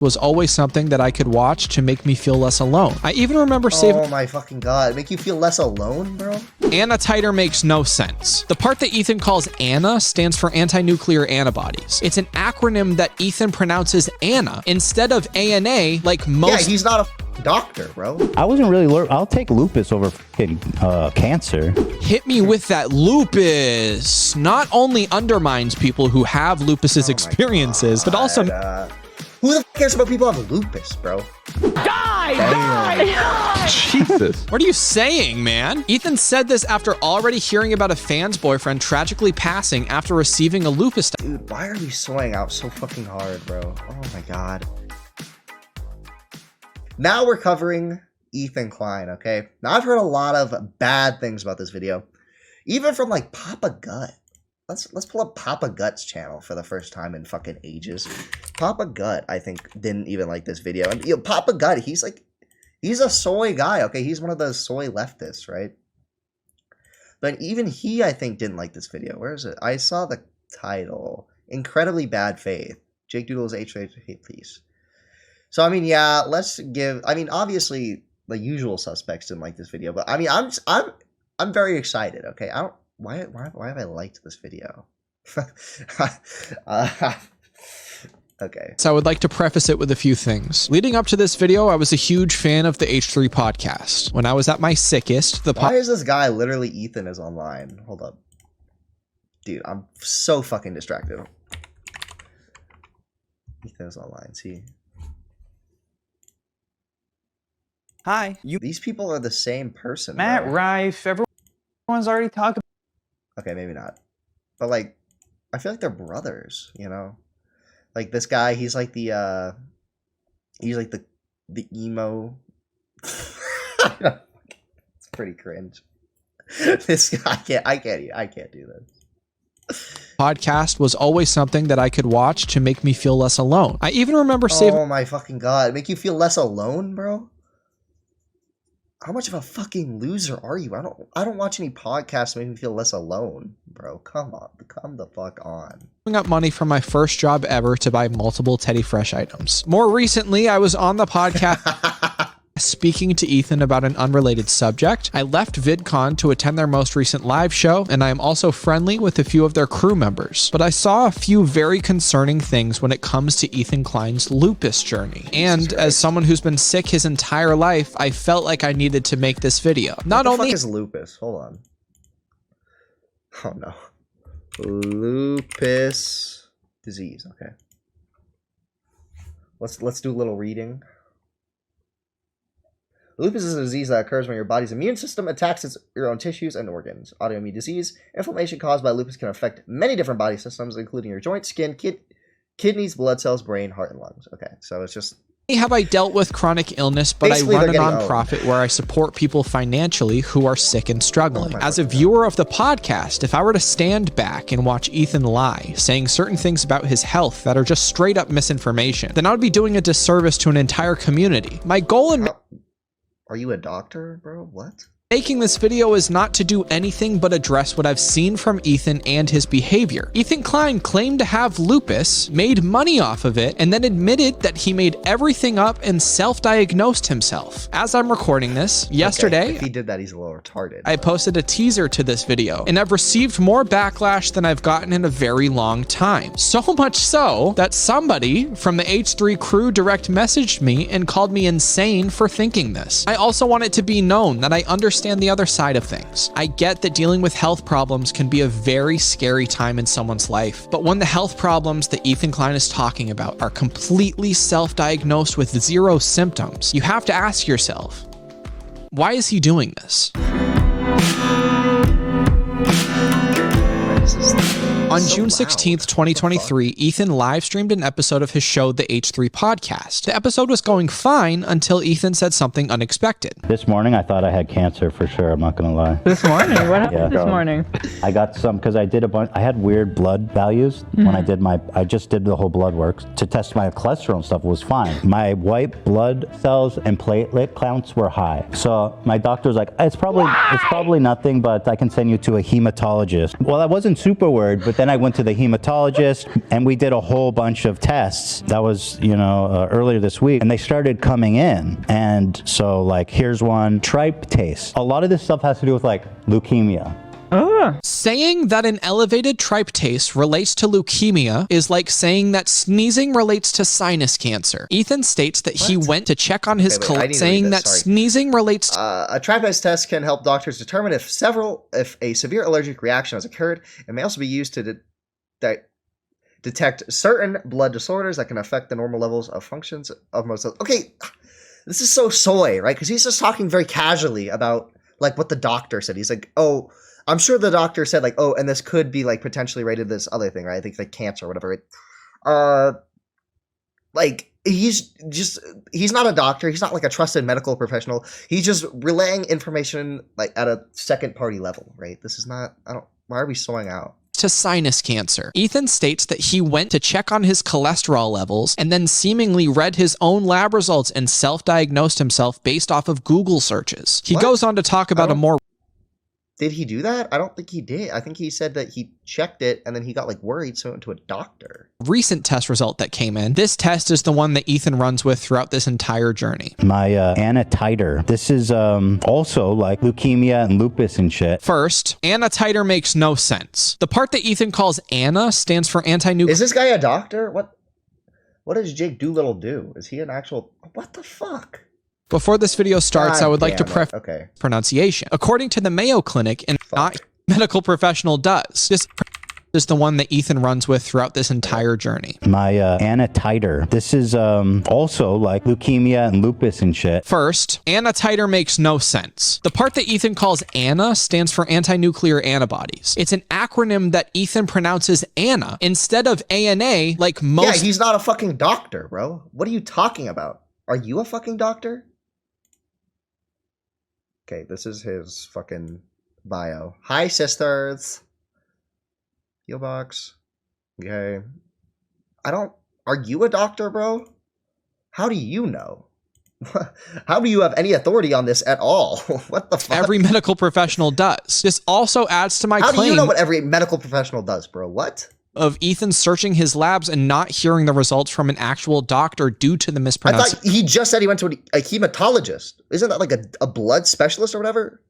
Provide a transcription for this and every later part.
was always something that I could watch to make me feel less alone. I even remember saving— Oh my fucking god, make you feel less alone, bro? Anna titer makes no sense. The part that Ethan calls Anna stands for anti-nuclear antibodies. It's an acronym that Ethan pronounces Anna instead of ANA like most— Yeah, he's not a doctor, bro. I wasn't really I'll take lupus over cancer. Hit me with that lupus not only undermines people who have lupus's experiences, but also— who the f cares about people who have lupus, bro? Die! Jesus. What are you saying, man? Ethan said this after already hearing about a fan's boyfriend tragically passing after receiving a lupus. Dude, why are we soying out so fucking hard, bro? Oh my god. Now we're covering Ethan Klein, okay? Now I've heard a lot of bad things about this video. Even from like Papa Gut. Let's pull up Papa Gut's channel for the first time in fucking ages. Papa Gut, I think, didn't even like this video. And you know, Papa Gut, he's a soy guy, okay? He's one of the soy leftists, right? But even he, I think, didn't like this video. Where is it? I saw the title. Incredibly Bad Faith. Jake Doolittle's hate piece. So, I mean, yeah, obviously, the usual suspects didn't like this video. But, I mean, I'm very excited, okay? Why have I liked this video? Okay. So I would like to preface it with a few things. Leading up to this video, I was a huge fan of the H3 podcast. When I was at my sickest, why is this guy literally Ethan is online? Hold up. Dude, I'm so fucking distracted. Ethan is online, see? Hi. These people are the same person, Matt bro. Rife, everyone's already talked about. Okay, maybe not. But, like, I feel like they're brothers, you know? Like, this guy, he's like the emo. It's pretty cringe. This guy, I can't do this. Podcast was always something that I could watch to make me feel less alone. I even remember saving— Oh my fucking god, make you feel less alone, bro? How much of a fucking loser are you? I don't watch any podcasts that make me feel less alone, bro. Come on, come the fuck on. Up money from my first job ever to buy multiple Teddy Fresh items. More recently, I was on the podcast speaking to Ethan about an unrelated subject. I left VidCon to attend their most recent live show, and I am also friendly with a few of their crew members. But I saw a few very concerning things when it comes to Ethan Klein's lupus journey. And as someone who's been sick his entire life, I felt like I needed to make this video. Not what the only fuck is lupus? Hold on. Oh no. Lupus disease. Okay. Let's do a little reading. Lupus is a disease that occurs when your body's immune system attacks your own tissues and organs. Autoimmune disease. Inflammation caused by lupus can affect many different body systems, including your joints, skin, kidneys, blood cells, brain, heart, and lungs. Okay, so it's just... have I dealt with chronic illness, but I run a nonprofit where I support people financially who are sick and struggling. As a viewer of the podcast, if I were to stand back and watch Ethan lie, saying certain things about his health that are just straight up misinformation, then I would be doing a disservice to an entire community. My goal in... Are you a doctor, bro? What? Making this video is not to do anything but address what I've seen from Ethan and his behavior. Ethan Klein claimed to have lupus, made money off of it, and then admitted that he made everything up and self-diagnosed himself. As I'm recording this, yesterday, if he did that, he's a little retarded. I posted a teaser to this video, and I've received more backlash than I've gotten in a very long time. So much so that somebody from the H3 crew direct messaged me and called me insane for thinking this. I also want it to be known that I understand the other side of things. I get that dealing with health problems can be a very scary time in someone's life, but when the health problems that Ethan Klein is talking about are completely self-diagnosed with zero symptoms, you have to ask yourself, why is he doing this? On June 16th, 2023, Ethan live streamed an episode of his show, The H3 Podcast. The episode was going fine until Ethan said something unexpected. This morning, I thought I had cancer for sure. I'm not going to lie. This morning? What happened this morning? I got some, because I did a bunch, I had weird blood values when I did I just did the whole blood work to test my cholesterol and stuff. It was fine. My white blood cells and platelet counts were high. So my doctor was like, it's probably nothing, but I can send you to a hematologist. Well, I wasn't super worried, but Then I went to the hematologist, and we did a whole bunch of tests. That was, earlier this week, and they started coming in. And so, like, here's one, tryptase. A lot of this stuff has to do with, like, leukemia. Saying that an elevated tryptase relates to leukemia is like saying that sneezing relates to sinus cancer. Ethan states that he went to check on his saying that sneezing relates to a tryptase test can help doctors determine if a severe allergic reaction has occurred. It may also be used to detect certain blood disorders that can affect the normal levels of functions of most of. Okay, this is so soy, right? Because he's just talking very casually about like what the doctor said. He's like, oh, I'm sure the doctor said like, oh, and this could be like potentially related to this other thing, right? I think like cancer or whatever. Right? Like he's not a doctor. He's not like a trusted medical professional. He's just relaying information like at a second party level, right? This is not. Why are we soying out? To sinus cancer. Ethan states that he went to check on his cholesterol levels and then seemingly read his own lab results and self-diagnosed himself based off of Google searches. He goes on to talk about a more... Did he do that? I don't think he did. I think he said that he checked it and then he got like worried, so went to a doctor. Recent test result that came in. This test is the one that Ethan runs with throughout this entire journey. My Anna titer. This is also like leukemia and lupus and shit. First, Anna titer makes no sense. The part that Ethan calls Anna stands for anti-nuclear. Is this guy a doctor? What does Jake Doolittle do? Is he an actual... What the fuck? Before this video starts, I would like to preface pronunciation. According to the Mayo Clinic, and not medical professional does. This is the one that Ethan runs with throughout this entire journey. My Anna titer. This is also like leukemia and lupus and shit. First, Anna titer makes no sense. The part that Ethan calls Anna stands for anti-nuclear antibodies. It's an acronym that Ethan pronounces Anna instead of ANA like most... Yeah, he's not a fucking doctor, bro. What are you talking about? Are you a fucking doctor? Okay, this is his fucking bio. Hi, sisters. Heal box. Okay. Are you a doctor, bro? How do you know? How do you have any authority on this at all? What the fuck? Every medical professional does. This also adds to my claim. How do you know what every medical professional does, bro? What? Of Ethan searching his labs and not hearing the results from an actual doctor due to the mispronunciation. I thought he just said he went to a hematologist. Isn't that like a blood specialist or whatever?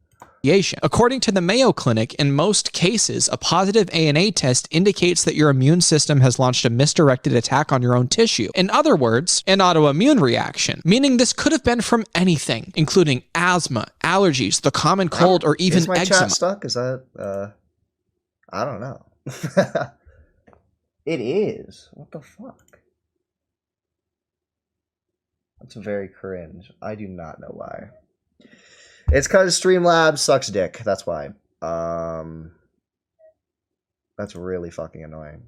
According to the Mayo Clinic, in most cases, a positive ANA test indicates that your immune system has launched a misdirected attack on your own tissue. In other words, an autoimmune reaction, meaning this could have been from anything, including asthma, allergies, the common cold, or even eczema. Is my chat stuck? Is that, I don't know. It is. What the fuck? That's very cringe. I do not know why. It's because Streamlabs sucks dick. That's why. That's really fucking annoying.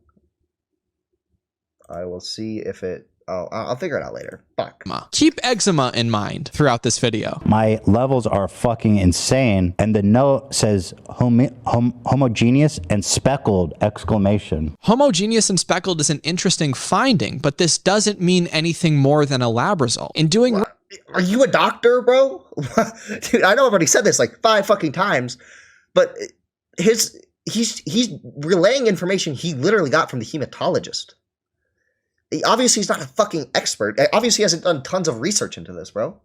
I will see if it... Oh, I'll figure it out later. Fuck. Keep eczema in mind throughout this video. My levels are fucking insane. And the note says homogeneous and speckled, exclamation. Homogeneous and speckled is an interesting finding, but this doesn't mean anything more than a lab result. In doing... What? Are you a doctor, bro? Dude, I know I've already said this like 5 fucking times, but he's relaying information he literally got from the hematologist. Obviously, he's not a fucking expert. Obviously, he hasn't done tons of research into this, bro.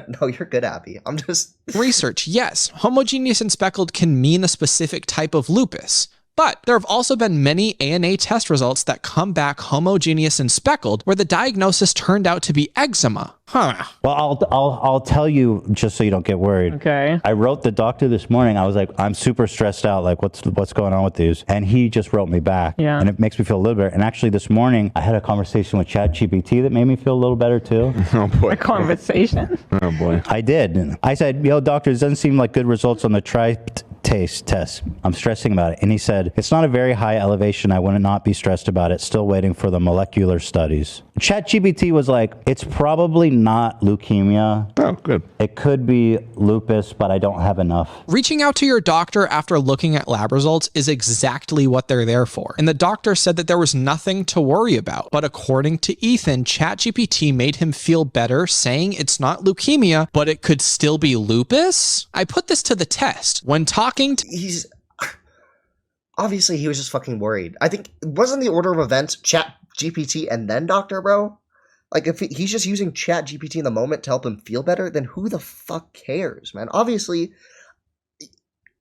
No, you're good, Abby. I'm just... Research, yes. Homogeneous and speckled can mean a specific type of lupus. But there have also been many ANA test results that come back homogeneous and speckled where the diagnosis turned out to be eczema. Huh. Well, I'll tell you just so you don't get worried. Okay. I wrote the doctor this morning. I was like, I'm super stressed out. Like, what's going on with these? And he just wrote me back. Yeah. And it makes me feel a little better. And actually, this morning I had a conversation with ChatGPT that made me feel a little better too. Oh boy. A conversation. Oh boy. I did. I said, yo, doctor, it doesn't seem like good results on the tryptase test. I'm stressing about it. And he said, it's not a very high elevation. I would not be stressed about it. Still waiting for the molecular studies. ChatGPT was like, it's probably not leukemia. Oh, good. It could be lupus, but I don't have enough. Reaching out to your doctor after looking at lab results is exactly what they're there for. And the doctor said that there was nothing to worry about. But according to Ethan, ChatGPT made him feel better, saying it's not leukemia, but it could still be lupus? I put this to the test. When talking to... obviously he was just fucking worried. I think, wasn't the order of events Chat GPT and then Doctor Bro? Like, if he's just using Chat GPT in the moment to help him feel better, then who the fuck cares, man? Obviously,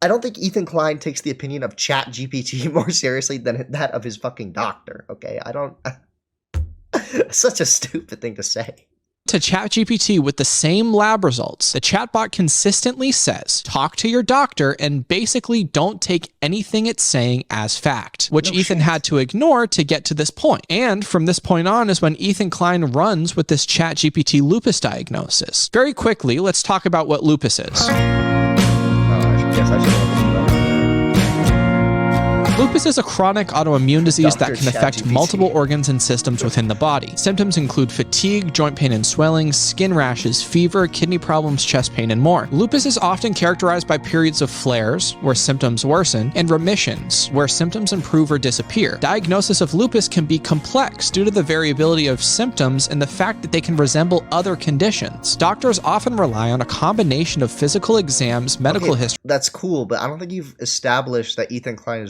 I don't think Ethan Klein takes the opinion of Chat GPT more seriously than that of his fucking doctor, okay? I don't... Such a stupid thing to say. To ChatGPT with the same lab results, the chatbot consistently says, talk to your doctor and basically don't take anything it's saying as fact, which Ethan had to ignore to get to this point. And from this point on is when Ethan Klein runs with this ChatGPT lupus diagnosis. Very quickly, let's talk about what lupus is. Lupus is a chronic autoimmune disease that can affect multiple organs and systems within the body. Symptoms include fatigue, joint pain and swelling, skin rashes, fever, kidney problems, chest pain, and more. Lupus is often characterized by periods of flares, where symptoms worsen, and remissions, where symptoms improve or disappear. Diagnosis of lupus can be complex due to the variability of symptoms and the fact that they can resemble other conditions. Doctors often rely on a combination of physical exams, medical history. That's cool, but I don't think you've established that Ethan Klein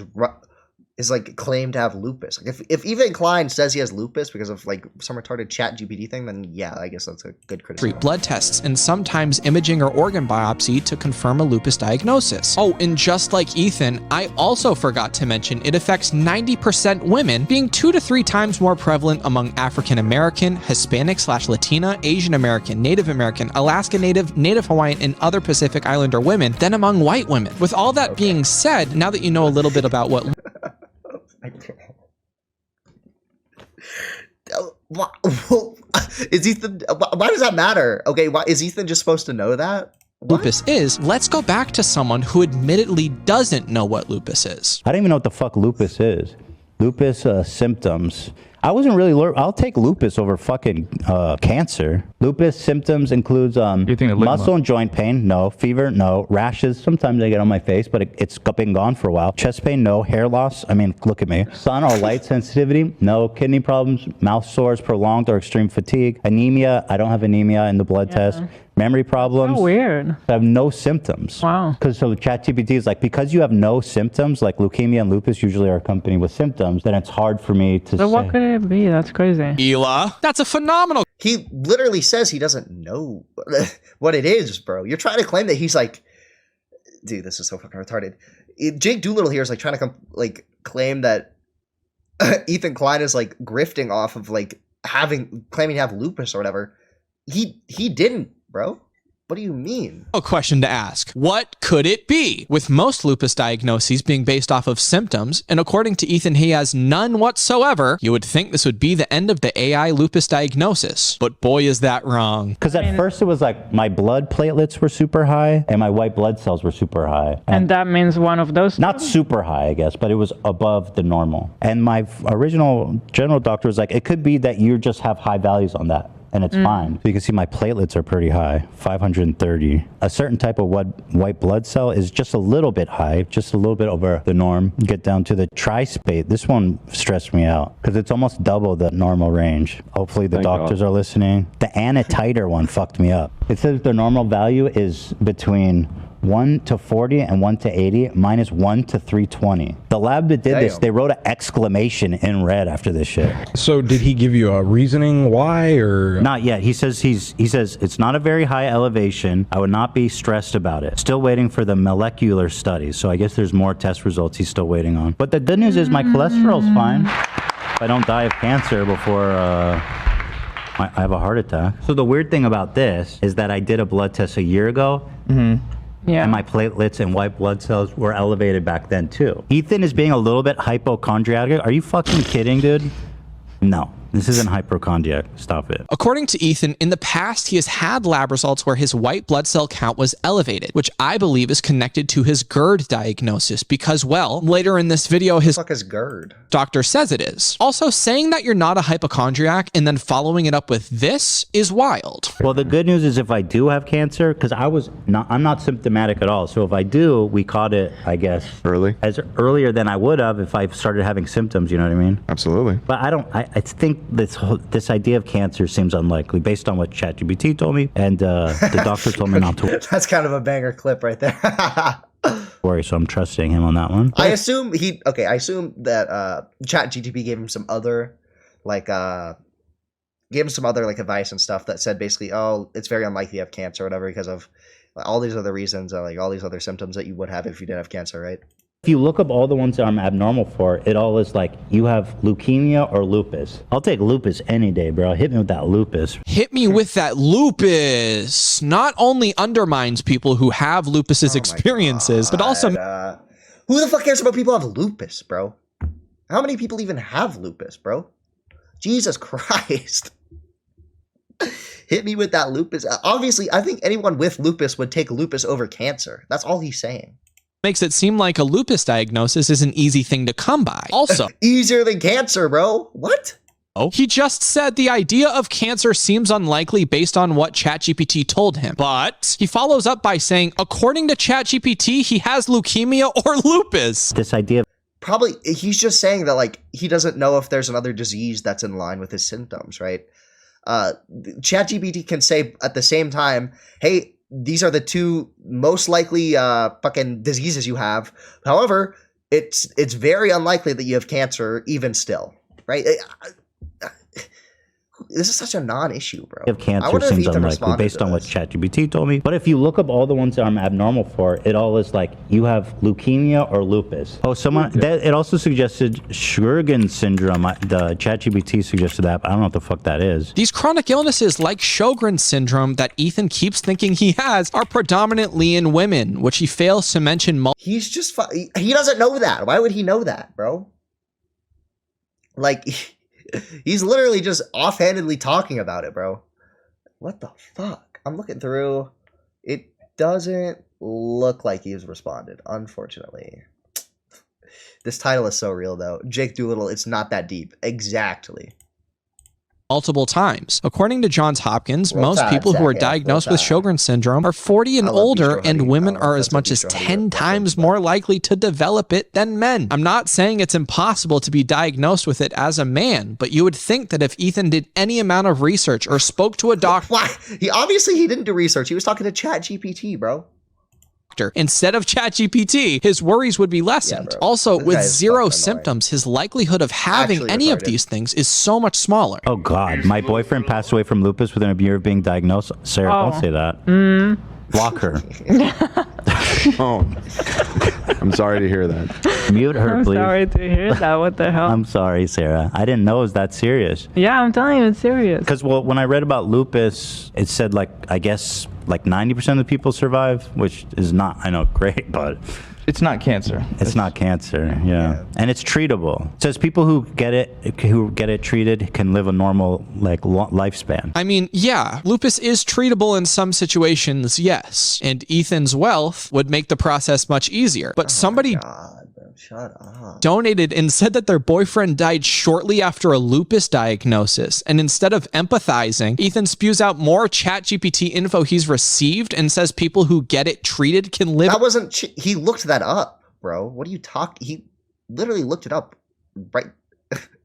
is like claimed to have lupus. Like if Ethan Klein says he has lupus because of like some retarded Chat GPT thing, then yeah, I guess that's a good criticism. Blood tests and sometimes imaging or organ biopsy to confirm a lupus diagnosis. Oh, and just like Ethan, I also forgot to mention it affects 90% women, being 2 to 3 times more prevalent among African American, Hispanic/Latina, Asian American, Native American, Alaska Native, Native Hawaiian, and other Pacific Islander women than among white women. With all that being said, now that you know a little bit about what is Ethan? Why does that matter? Okay, why is Ethan just supposed to know that? Lupus is, let's go back to someone who admittedly doesn't know what lupus is. I don't even know what the fuck lupus is. Lupus symptoms. I wasn't really. I'll take lupus over fucking cancer. Lupus symptoms includes muscle and joint pain, no. Fever, no. Rashes, sometimes I get on my face, but it's been gone for a while. Chest pain, no. Hair loss, I mean, look at me. Sun or light sensitivity, no. Kidney problems, mouth sores, prolonged or extreme fatigue. Anemia, I don't have anemia in the blood test. Memory problems. So weird. I have no symptoms. Wow. Because so ChatGPT is like, because you have no symptoms, like leukemia and lupus usually are accompanied with symptoms, then it's hard for me to say. So what could it be? That's crazy. Ela, that's a phenomenal. He literally says he doesn't know what it is, bro. You're trying to claim that he's like, dude, this is so fucking retarded. Jake Doolittle here is like trying to claim that Ethan Klein is like grifting off of like claiming to have lupus or whatever. He didn't, bro. What do you mean? A question to ask. What could it be? With most lupus diagnoses being based off of symptoms, and according to Ethan, he has none whatsoever, you would think this would be the end of the AI lupus diagnosis. But boy, is that wrong. Because at first it was like my blood platelets were super high and my white blood cells were super high. And that means one of those? Not super high, I guess, but it was above the normal. And my original general doctor was like, it could be that you just have high values on that. And it's fine. So you can see my platelets are pretty high, 530. A certain type of white blood cell is just a little bit high, just a little bit over the norm. Get down to the trispate. This one stressed me out because it's almost double the normal range. Hopefully the doctors are listening. The anti-titer one fucked me up. It says the normal value is between 1 to 40 and 1 to 80. Mine is 1 to 320. The lab that did this, they wrote an exclamation in red after this shit. So did he give you a reasoning why, or? Not yet. He says it's not a very high elevation. I would not be stressed about it. Still waiting for the molecular studies. So I guess there's more test results he's still waiting on. But the good news is my cholesterol's fine. If I don't die of cancer before I have a heart attack. So the weird thing about this is that I did a blood test a year ago. Yeah. And my platelets and white blood cells were elevated back then too. Ethan is being a little bit hypochondriac. Are you fucking kidding, dude? No. This isn't hypochondriac. Stop it. According to Ethan, in the past, he has had lab results where his white blood cell count was elevated, which I believe is connected to his GERD diagnosis because, well, later in this video, his fuck is GERD? Doctor says it is. Also, saying that you're not a hypochondriac and then following it up with this is wild. Well, the good news is if I do have cancer, because I'm not symptomatic at all. So if I do, we caught it, I guess, earlier than I would have if I started having symptoms. You know what I mean? Absolutely. But I think this idea of cancer seems unlikely based on what ChatGPT told me and the doctor told me not to. That's kind of a banger clip right there. worry, so I'm trusting him on that one. I assume I assume that ChatGPT gave him some other advice and stuff that said basically, oh, it's very unlikely you have cancer or whatever because of all these other reasons, like all these other symptoms that you would have if you didn't have cancer, right? If you look up all the ones that I'm abnormal for, it all is like, you have leukemia or lupus. I'll take lupus any day, bro. Hit me with that lupus. Hit me with that lupus. Not only undermines people who have lupus's experiences, but also... who the fuck cares about people who have lupus, bro? How many people even have lupus, bro? Jesus Christ. Hit me with that lupus. Obviously, I think anyone with lupus would take lupus over cancer. That's all he's saying. Makes it seem like a lupus diagnosis is an easy thing to come by. Also, easier than cancer, bro. What? Oh, he just said the idea of cancer seems unlikely based on what ChatGPT told him. But he follows up by saying, according to ChatGPT, he has leukemia or lupus. This idea of probably he's just saying that like he doesn't know if there's another disease that's in line with his symptoms, right? ChatGPT can say at the same time, hey, these are the two most likely fucking diseases you have. However, it's very unlikely that you have cancer even still, right? This is such a non-issue, bro. Of cancer seems unlikely based on what ChatGPT told me. But if you look up all the ones that I'm abnormal for, it all is like, you have leukemia or lupus. Oh, it also suggested Sjogren's syndrome. The ChatGPT suggested that, but I don't know what the fuck that is. These chronic illnesses like Sjogren's syndrome that Ethan keeps thinking he has are predominantly in women, which he fails to mention. He's just, he doesn't know that. Why would he know that, bro? Like... He's literally just offhandedly talking about it, bro. What the fuck? I'm looking through. It doesn't look like he's responded, unfortunately. This title is so real, though. Jake Doolittle, it's not that deep. Exactly. Multiple times. According to Johns Hopkins, most people who are diagnosed with Sjogren's syndrome are 40 and older, and women are as much as 10 times more likely to develop it than men. I'm not saying it's impossible to be diagnosed with it as a man, but you would think that if Ethan did any amount of research or spoke to a doctor... Why? He didn't do research. He was talking to ChatGPT, bro. Instead of ChatGPT, his worries would be lessened. Also, with zero symptoms, his likelihood of having any of these things is so much smaller. Oh God, my boyfriend passed away from lupus within a year of being diagnosed. Sarah, don't say that. Block her. Oh, I'm sorry to hear that. Mute her, please. I'm sorry to hear that. What the hell? I'm sorry, Sarah. I didn't know it was that serious. Yeah, I'm telling you, it's serious. Because, well, when I read about lupus, it said, like, I guess, like 90% of the people survive, which is not, I know, great, but... It's not cancer. It's not cancer, yeah. And it's treatable. It says people who get it treated can live a normal lifespan. I mean, yeah, lupus is treatable in some situations, yes. And Ethan's wealth would make the process much easier. But somebody shut up. Donated and said that their boyfriend died shortly after a lupus diagnosis. And instead of empathizing, Ethan spews out more ChatGPT info he's received and says people who get it treated can live. That wasn't, he looked that up, bro. What are you talking? He literally looked it up, right?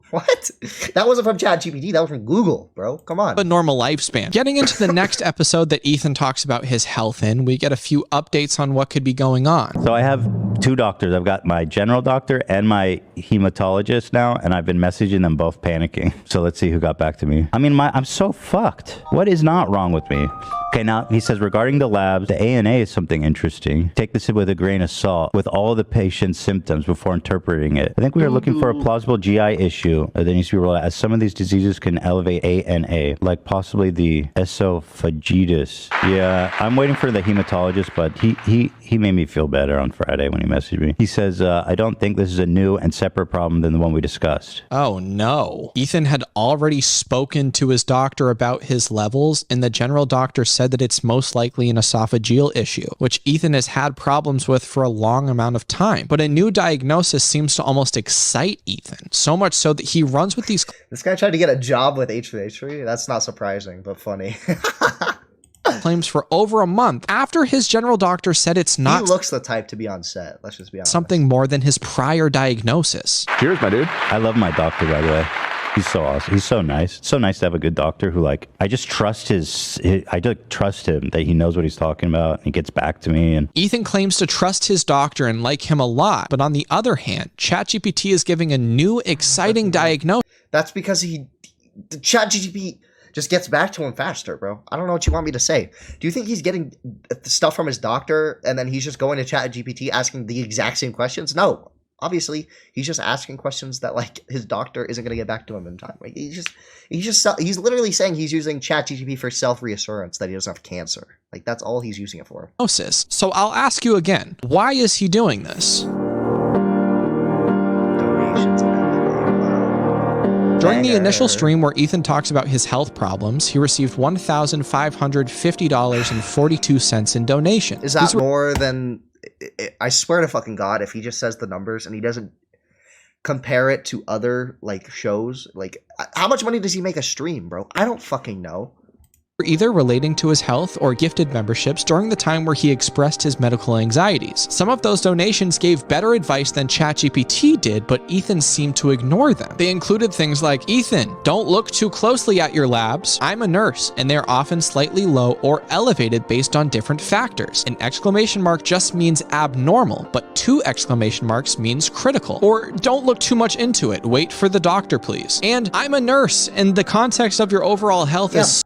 What? That wasn't from ChatGPT. That was from Google, bro. Come on. A normal lifespan. Getting into the next episode that Ethan talks about his health in, we get a few updates on what could be going on. So I have two doctors. I've got my general doctor and my hematologist now, and I've been messaging them both panicking. So let's see who got back to me. I mean, I'm so fucked. What is not wrong with me? Okay, now he says regarding the labs, the ANA is something interesting. Take this with a grain of salt with all the patient's symptoms before interpreting it. I think we are looking for a plausible GI issue that needs to be rolled out, as some of these diseases can elevate ANA, like possibly the esophagitis. Yeah, I'm waiting for the hematologist, but he made me feel better on Friday when he messaged me. He says, I don't think this is a new and separate problem than the one we discussed. Oh no. Ethan had already spoken to his doctor about his levels, and the general doctor said that it's most likely an esophageal issue, which Ethan has had problems with for a long amount of time. But a new diagnosis seems to almost excite Ethan, so much so that he runs with these... This guy tried to get a job with H3H3? That's not surprising, but funny. claims for over a month after his general doctor said it's not... He looks the type to be on set, let's just be honest. ...something more than his prior diagnosis. Cheers, my dude. I love my doctor, by the way. He's so awesome. He's so nice. It's so nice to have a good doctor who, like, I just trust I just trust him that he knows what he's talking about and he gets back to me. And Ethan claims to trust his doctor and like him a lot, but on the other hand, ChatGPT is giving a new, exciting diagnosis. That's because the ChatGPT just gets back to him faster, bro. I don't know what you want me to say. Do you think he's getting stuff from his doctor and then he's just going to ChatGPT asking the exact same questions? No. Obviously, he's just asking questions that, like, his doctor isn't going to get back to him in time. Like, he's literally saying he's using ChatGPT for self-reassurance that he doesn't have cancer. Like, that's all he's using it for. So I'll ask you again, why is he doing this? Donations and everything. Wow. During the initial stream where Ethan talks about his health problems, he received $1,550.42 in donation. Is that more than... I swear to fucking God, if he just says the numbers and he doesn't compare it to other, like, shows, like, how much money does he make a stream, bro? I don't fucking know. Either relating to his health or gifted memberships during the time where he expressed his medical anxieties. Some of those donations gave better advice than ChatGPT did, but Ethan seemed to ignore them. They included things like, Ethan, don't look too closely at your labs. I'm a nurse, and they're often slightly low or elevated based on different factors. An exclamation mark just means abnormal, but 2 exclamation marks means critical. Or don't look too much into it. Wait for the doctor, please. And I'm a nurse, and the context of your overall health is...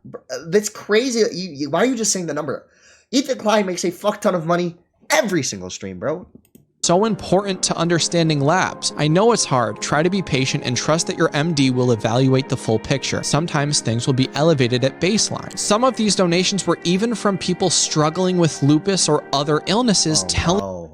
That's crazy. Why are you just saying the number? Ethan Klein makes a fuck ton of money every single stream, bro. So important to understanding labs. I know it's hard. Try to be patient and trust that your MD will evaluate the full picture. Sometimes things will be elevated at baseline. Some of these donations were even from people struggling with lupus or other illnesses, telling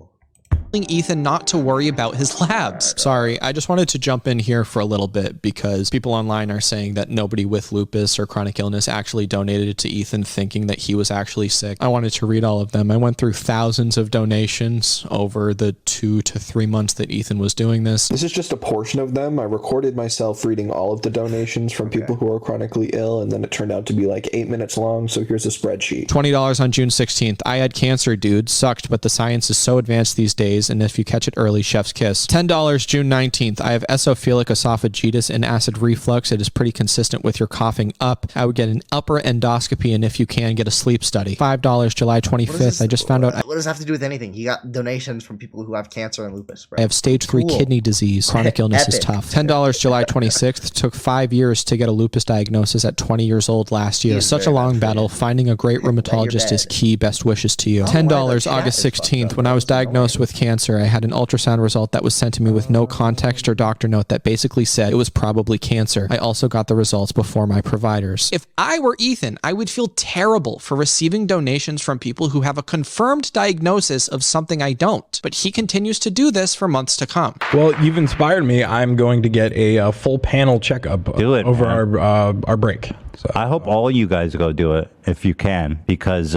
Ethan not to worry about his labs. Sorry, I just wanted to jump in here for a little bit because people online are saying that nobody with lupus or chronic illness actually donated to Ethan thinking that he was actually sick. I wanted to read all of them. I went through thousands of donations over the 2 to 3 months that Ethan was doing this. This is just a portion of them. I recorded myself reading all of the donations from people who are chronically ill, and then it turned out to be like 8 minutes long, so here's a spreadsheet. $20 on June 16th. I had cancer, dude. Sucked, but the science is so advanced these days, and if you catch it early, chef's kiss. $10 June 19th. I have esophilic esophagitis and acid reflux. It is pretty consistent with your coughing up. I would get an upper endoscopy, and if you can, get a sleep study. $5 July 25th. I just found out... What does it have to do with anything? He got donations from people who have cancer and lupus, bro. I have stage 3 kidney disease. Chronic illness is tough. $10 July 26th. Took 5 years to get a lupus diagnosis at 20 years old last year. Such a long battle. Finding a great rheumatologist is key. Best wishes to you. $10 August 16th. When I was diagnosed with cancer, I had an ultrasound result that was sent to me with no context or doctor note that basically said it was probably cancer. I also got the results before my providers. If I were Ethan, I would feel terrible for receiving donations from people who have a confirmed diagnosis of something I don't. But he continues to do this for months to come. Well, you've inspired me. I'm going to get a full panel checkup over our break. So, I hope all you guys go do it if you can, because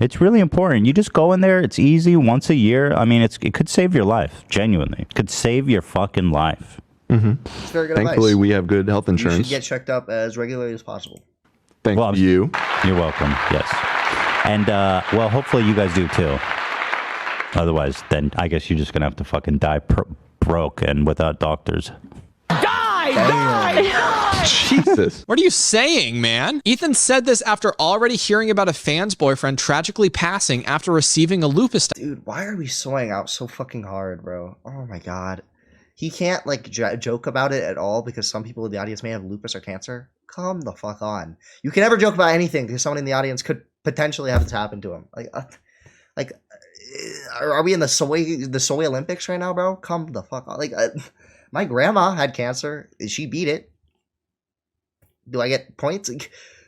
it's really important. You just go in there. It's easy once a year. I mean, it could save your life. Genuinely, it could save your fucking life. It's very good Thankfully, advice. we have good health insurance. You should get checked up as regularly as possible. Thank you. You're welcome. Yes. And, well, hopefully you guys do too. Otherwise, then I guess you're just going to have to fucking die broke and without doctors. Jesus. What are you saying, man? Ethan said this after already hearing about a fan's boyfriend tragically passing after receiving a lupus. Dude, why are we soying out so fucking hard, bro? Oh my God. He can't, like, joke about it at all because some people in the audience may have lupus or cancer. Come the fuck on. You can never joke about anything because someone in the audience could potentially have this happen to him. Like, are we in the soy Olympics right now, bro? Come the fuck on. Like, my grandma had cancer. She beat it. Do I get points?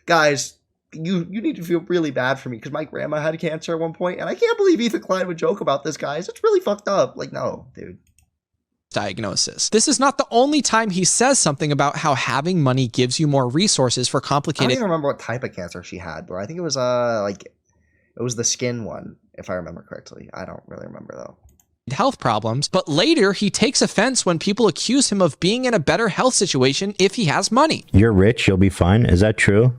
Guys, you need to feel really bad for me because my grandma had cancer at one point, and I can't believe Ethan Klein would joke about this, guys. It's really fucked up. Like, no, dude. Diagnosis. This is not the only time he says something about how having money gives you more resources for I complicated... don't even remember what type of cancer she had, bro. I think it was it was the skin one, if I remember correctly. I don't really remember though. Health problems, but later he takes offense when people accuse him of being in a better health situation if he has money. You're rich, you'll be fine. Is that true?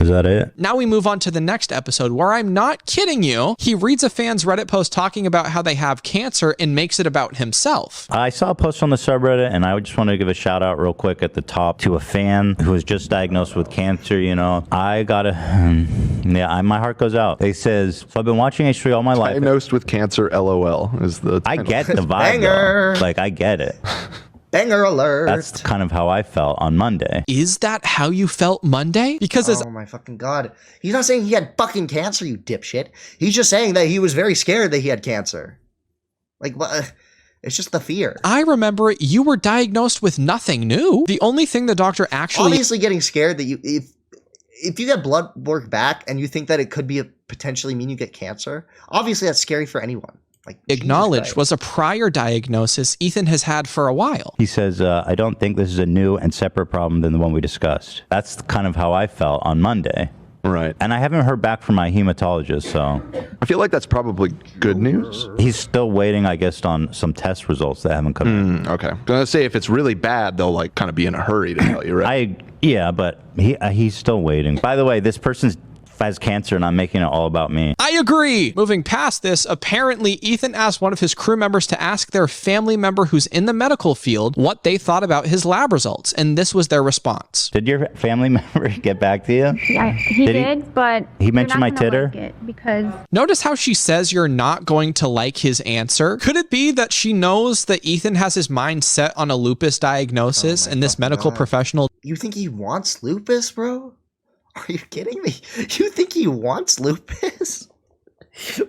Is that it? Now we move on to the next episode where I'm not kidding you. He reads a fan's Reddit post talking about how they have cancer and makes it about himself. I saw a post on the subreddit, and I just want to give a shout out real quick at the top to a fan who was just diagnosed with cancer. You know, I gotta, my heart goes out. It says, so I've been watching H3 all my life. Diagnosed with cancer, LOL is the title. I get the vibe, though. Like, I get it. Banger alert. That's kind of how I felt on Monday. Is that how you felt Monday? Because as oh my fucking God. He's not saying he had fucking cancer, you dipshit. He's just saying that he was very scared that he had cancer. Like, what? It's just the fear. I remember it, you were diagnosed with nothing new. The only thing the doctor actually... Obviously getting scared that you... If you get blood work back and you think that it could be potentially mean you get cancer, obviously that's scary for anyone. Like, acknowledged was a prior diagnosis Ethan has had for a while. He says, I don't think this is a new and separate problem than the one we discussed. That's kind of how I felt on Monday. Right. And I haven't heard back from my hematologist, so... I feel like that's probably good news. He's still waiting, I guess, on some test results that haven't come in. Okay. Gonna say if it's really bad, they'll like kind of be in a hurry to tell you, right? Yeah, but he's still waiting. By the way, this person's has cancer and I'm making it all about me. I agree. Moving past this, apparently Ethan asked one of his crew members to ask their family member who's in the medical field what they thought about his lab results, and this was their response. Did your family member get back to you? Yeah, he did, but he mentioned my titter? Like it because notice how she says you're not going to like his answer. Could it be that she knows that Ethan has his mind set on a lupus diagnosis and this medical professional? You think he wants lupus, bro? Are you kidding me? You think he wants lupus?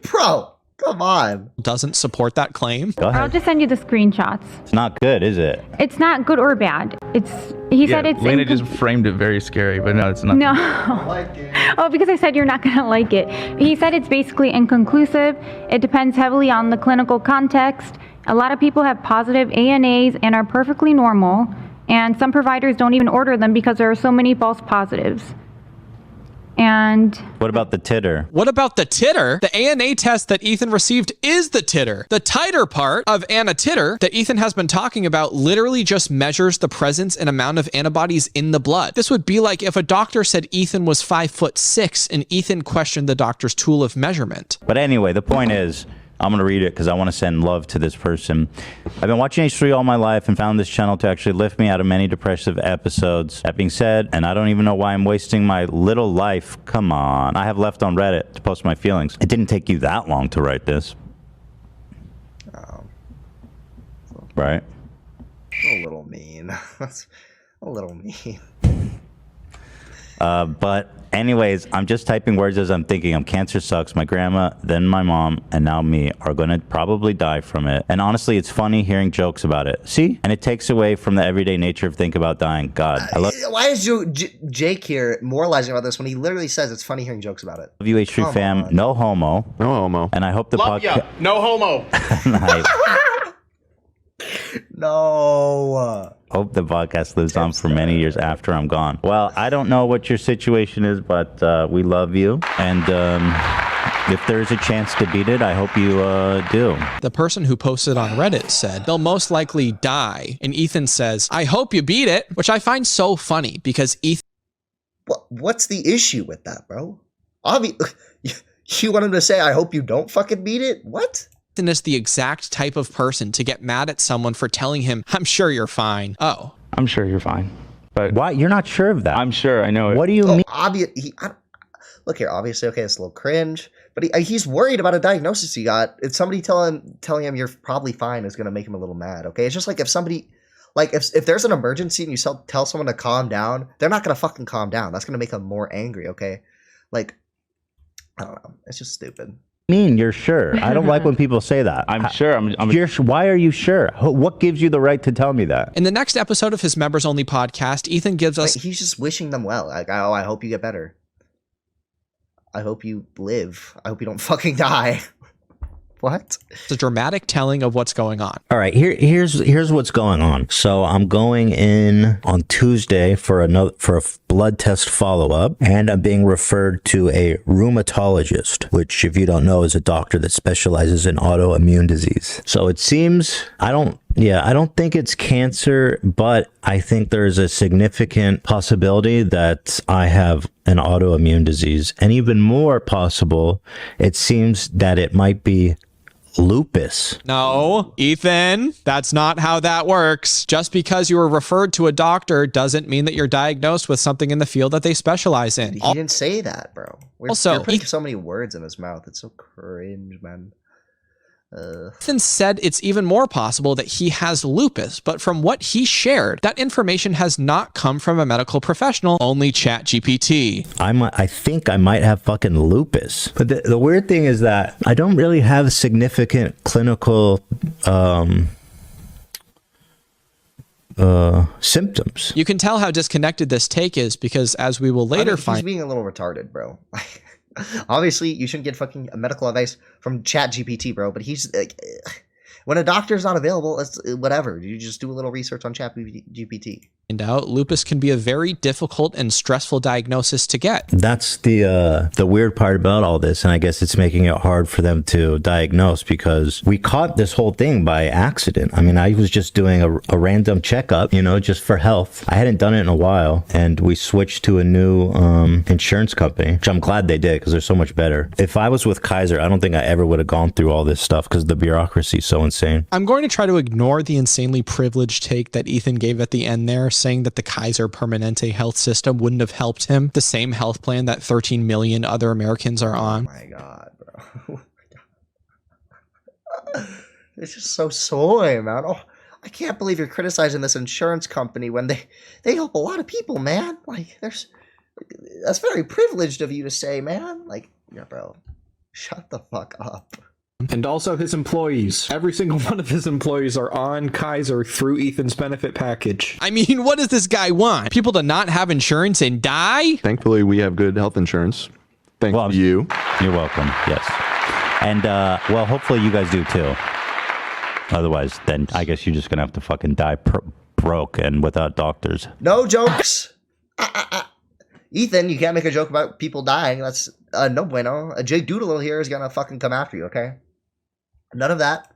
Bro, come on. Doesn't support that claim? I'll just send you the screenshots. It's not good, is it? It's not good or bad. He said it's... Lena just framed it very scary, but no, it's not. No. I like it. Oh, because I said you're not going to like it. He said it's basically inconclusive. It depends heavily on the clinical context. A lot of people have positive ANAs and are perfectly normal, and some providers don't even order them because there are so many false positives. And what about the titter? What about the titter? The ANA test that Ethan received is the titter. The titer part of Anna titter that Ethan has been talking about literally just measures the presence and amount of antibodies in the blood. This would be like if a doctor said Ethan was 5'6" and Ethan questioned the doctor's tool of measurement. But anyway, the point is, I'm going to read it because I want to send love to this person. I've been watching H3 all my life and found this channel to actually lift me out of many depressive episodes. That being said, and I don't even know why I'm wasting my little life. Come on. I have left on Reddit to post my feelings. It didn't take you that long to write this. Right? A little mean. That's a little mean. But anyways, I'm just typing words as I'm thinking. Cancer sucks. My grandma, then my mom, and now me are going to probably die from it. And honestly, it's funny hearing jokes about it. See? And it takes away from the everyday nature of think about dying. God, I love... Why is Jake here moralizing about this when he literally says it's funny hearing jokes about it? Love you, H3 fam. On. No homo. No homo. And I hope the podcast... No homo. No. Hope the podcast lives on for many years after I'm gone. Well, I don't know what your situation is, but we love you. And if there's a chance to beat it, I hope you do. The person who posted on Reddit said, they'll most likely die. And Ethan says, I hope you beat it, which I find so funny because Ethan... What's the issue with that, bro? You want him to say, I hope you don't fucking beat it? What? Ethan is the exact type of person to get mad at someone for telling him, I'm sure you're fine. Oh. I'm sure you're fine. But why? You're not sure of that. I'm sure. I know it. What do you mean? Look here, obviously, okay, it's a little cringe, but he's worried about a diagnosis he got. It's somebody telling him you're probably fine is going to make him a little mad, okay? It's just like if somebody, like if there's an emergency and you tell someone to calm down, they're not going to fucking calm down. That's going to make them more angry, okay? Like, I don't know. It's just stupid. Mean you're sure? I don't like when people say that. I'm sure. Why are you sure? What gives you the right to tell me that? In the next episode of his members only podcast, Ethan gives us... He's just wishing them well. Like, oh, I hope you get better. I hope you live. I hope you don't fucking die. What? It's a dramatic telling of what's going on. All right, here's what's going on. So I'm going in on Tuesday for a blood test follow-up, and I'm being referred to a rheumatologist, which, if you don't know, is a doctor that specializes in autoimmune disease. So it seems, I don't Yeah, I don't think it's cancer, but I think there's a significant possibility that I have an autoimmune disease. And even more possible, it seems that it might be lupus. No, Ethan, that's not how that works. Just because you were referred to a doctor doesn't mean that you're diagnosed with something in the field that they specialize in. He didn't say that, bro. You're putting so many words in his mouth. It's so cringe, man. Ethan said it's even more possible that he has lupus, but from what he shared, that information has not come from a medical professional, only ChatGPT. I think I might have fucking lupus. But the weird thing is that I don't really have significant clinical symptoms. You can tell how disconnected this take is because, as we will later find, he's being a little retarded, bro. Obviously, you shouldn't get fucking medical advice from ChatGPT, bro. But he's like, when a doctor's not available, it's whatever. You just do a little research on ChatGPT. Lupus can be a very difficult and stressful diagnosis to get. That's the weird part about all this, and I guess it's making it hard for them to diagnose because we caught this whole thing by accident. I mean, I was just doing a random checkup, you know, just for health. I hadn't done it in a while, and we switched to a new insurance company, which I'm glad they did because they're so much better. If I was with Kaiser, I don't think I ever would have gone through all this stuff because the bureaucracy is so insane. I'm going to try to ignore the insanely privileged take that Ethan gave at the end there, saying that the Kaiser Permanente health system wouldn't have helped him, the same health plan that 13 million other Americans are on. Oh my god, bro. It's just so soy, man. Oh, I can't believe you're criticizing this insurance company when they help a lot of people, man. Like, that's very privileged of you to say, man. Like, yeah, bro, shut the fuck up. And also his employees. Every single one of his employees are on Kaiser through Ethan's benefit package. I mean, what does this guy want? People to not have insurance and die? Thankfully, we have good health insurance. Thank you. You're welcome. Yes. And, well, hopefully you guys do too. Otherwise, then I guess you're just going to have to fucking die broke and without doctors. No jokes. Ethan, you can't make a joke about people dying. That's no bueno. Jake Doolittle here is going to fucking come after you, okay? None of that.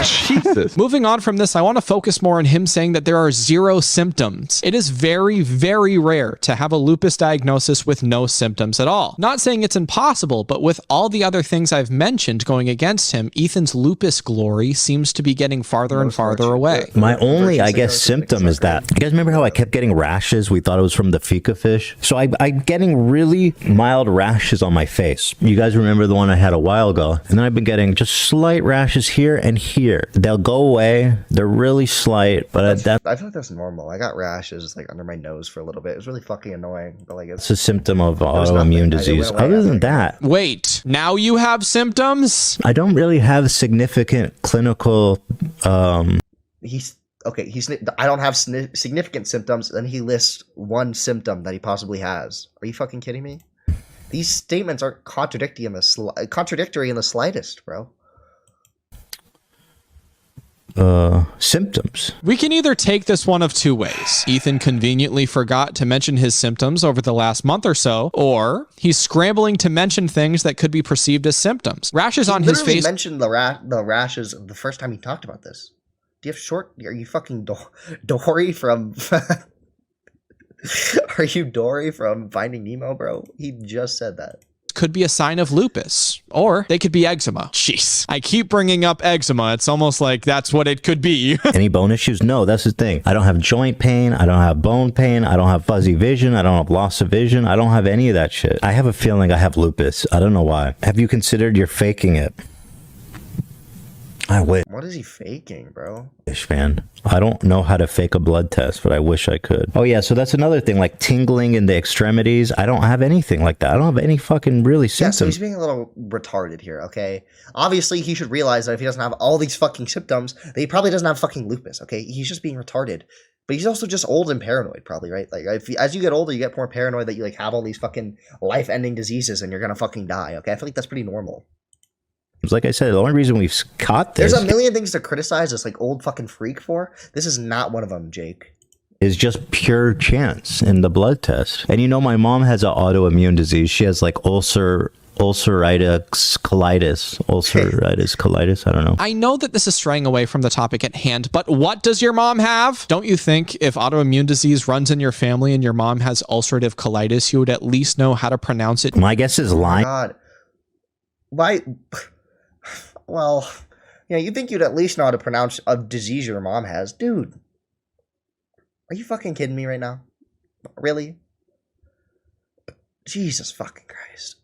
Jesus. Moving on from this, I want to focus more on him saying that there are 0 symptoms. It is very, very rare to have a lupus diagnosis with no symptoms at all. Not saying it's impossible, but with all the other things I've mentioned going against him, Ethan's lupus glory seems to be getting farther and farther away. My only, I guess, symptom is that, you guys remember how I kept getting rashes? We thought it was from the fika fish. So I'm getting really mild rashes on my face. You guys remember the one I had a while ago? And then I've been getting just slight rashes here and here. They'll go away. They're really slight, but I feel like that's normal. I got rashes like under my nose for a little bit. It was really fucking annoying. But like, it's a symptom of autoimmune disease. Other than that, wait, now you have symptoms? I don't really have significant clinical. He's okay. I don't have significant symptoms. Then he lists one symptom that he possibly has. Are you fucking kidding me? These statements are contradictory in the slightest, bro. Symptoms. We can either take this one of 2 ways. Ethan conveniently forgot to mention his symptoms over the last month or so, or he's scrambling to mention things that could be perceived as symptoms. Rashes on his face. He mentioned the rashes the first time he talked about this. Do you have are you fucking Dory from... Are you Dory from Finding Nemo, bro? He just said that. Could be a sign of lupus, or they could be eczema. Jeez, I keep bringing up eczema. It's almost like that's what it could be. Any bone issues? No, that's the thing. I don't have joint pain. I don't have bone pain. I don't have fuzzy vision. I don't have loss of vision. I don't have any of that shit. I have a feeling I have lupus. I don't know why. Have you considered you're faking it? I wish. What is he faking, bro? Man, I don't know how to fake a blood test, but I wish I could. Oh yeah, so that's another thing, like tingling in the extremities. I don't have anything like that. I don't have any fucking really symptoms. Yeah, so he's being a little retarded here, okay? Obviously, he should realize that if he doesn't have all these fucking symptoms, that he probably doesn't have fucking lupus, okay? He's just being retarded. But he's also just old and paranoid, probably, right? Like, as you get older, you get more paranoid that you, like, have all these fucking life-ending diseases and you're gonna fucking die, okay? I feel like that's pretty normal. Like I said, the only reason we've caught this... There's a million things to criticize this, like, old fucking freak for. This is not one of them, Jake. Is just pure chance in the blood test. And you know, my mom has an autoimmune disease. She has, like, ulcerative ulceritis colitis. I don't know. I know that this is straying away from the topic at hand, but what does your mom have? Don't you think if autoimmune disease runs in your family and your mom has ulcerative colitis, you would at least know how to pronounce it? My guess is Lyme. God. Why? Well, you know, you'd think you'd at least know how to pronounce a disease your mom has. Dude. Are you fucking kidding me right now? Really? Jesus fucking Christ.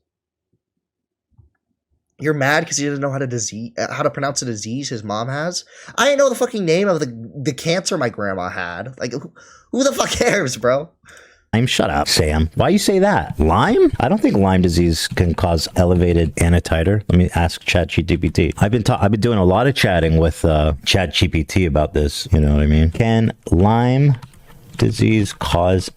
You're mad because he doesn't know how to pronounce a disease his mom has? I didn't know the fucking name of the cancer my grandma had. Like, who the fuck cares, bro? Shut up, Sam. Why you say that? Lyme? I don't think Lyme disease can cause elevated antititer. Let me ask ChatGPT. I've been doing a lot of chatting with ChatGPT about this. You know what I mean? Can Lyme disease cause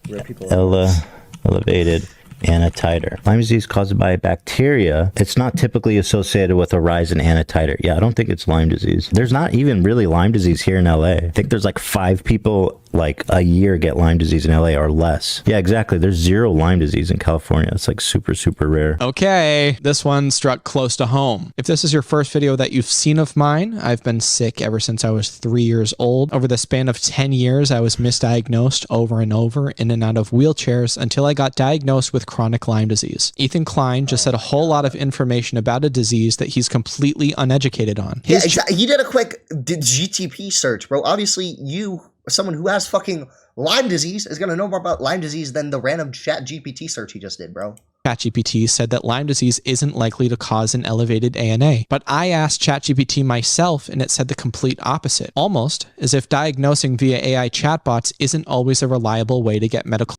elevated antititer? Lyme disease caused by a bacteria. It's not typically associated with a rise in antititer. Yeah, I don't think it's Lyme disease. There's not even really Lyme disease here in LA. I think there's like 5 people like a year get Lyme disease in LA or less. Yeah, exactly. There's 0 Lyme disease in California. It's like super, super rare. Okay, this one struck close to home. If this is your first video that you've seen of mine, I've been sick ever since I was 3 years old. Over the span of 10 years, I was misdiagnosed over and over, in and out of wheelchairs, until I got diagnosed with chronic Lyme disease. Ethan Klein just said a whole lot of information about a disease that he's completely uneducated on. Yeah, exactly. He did a quick GTP search, bro. Obviously, you, someone who has fucking Lyme disease, is going to know more about Lyme disease than the random ChatGPT search he just did, bro. ChatGPT said that Lyme disease isn't likely to cause an elevated ANA, but I asked ChatGPT myself and it said the complete opposite, almost as if diagnosing via AI chatbots isn't always a reliable way to get medical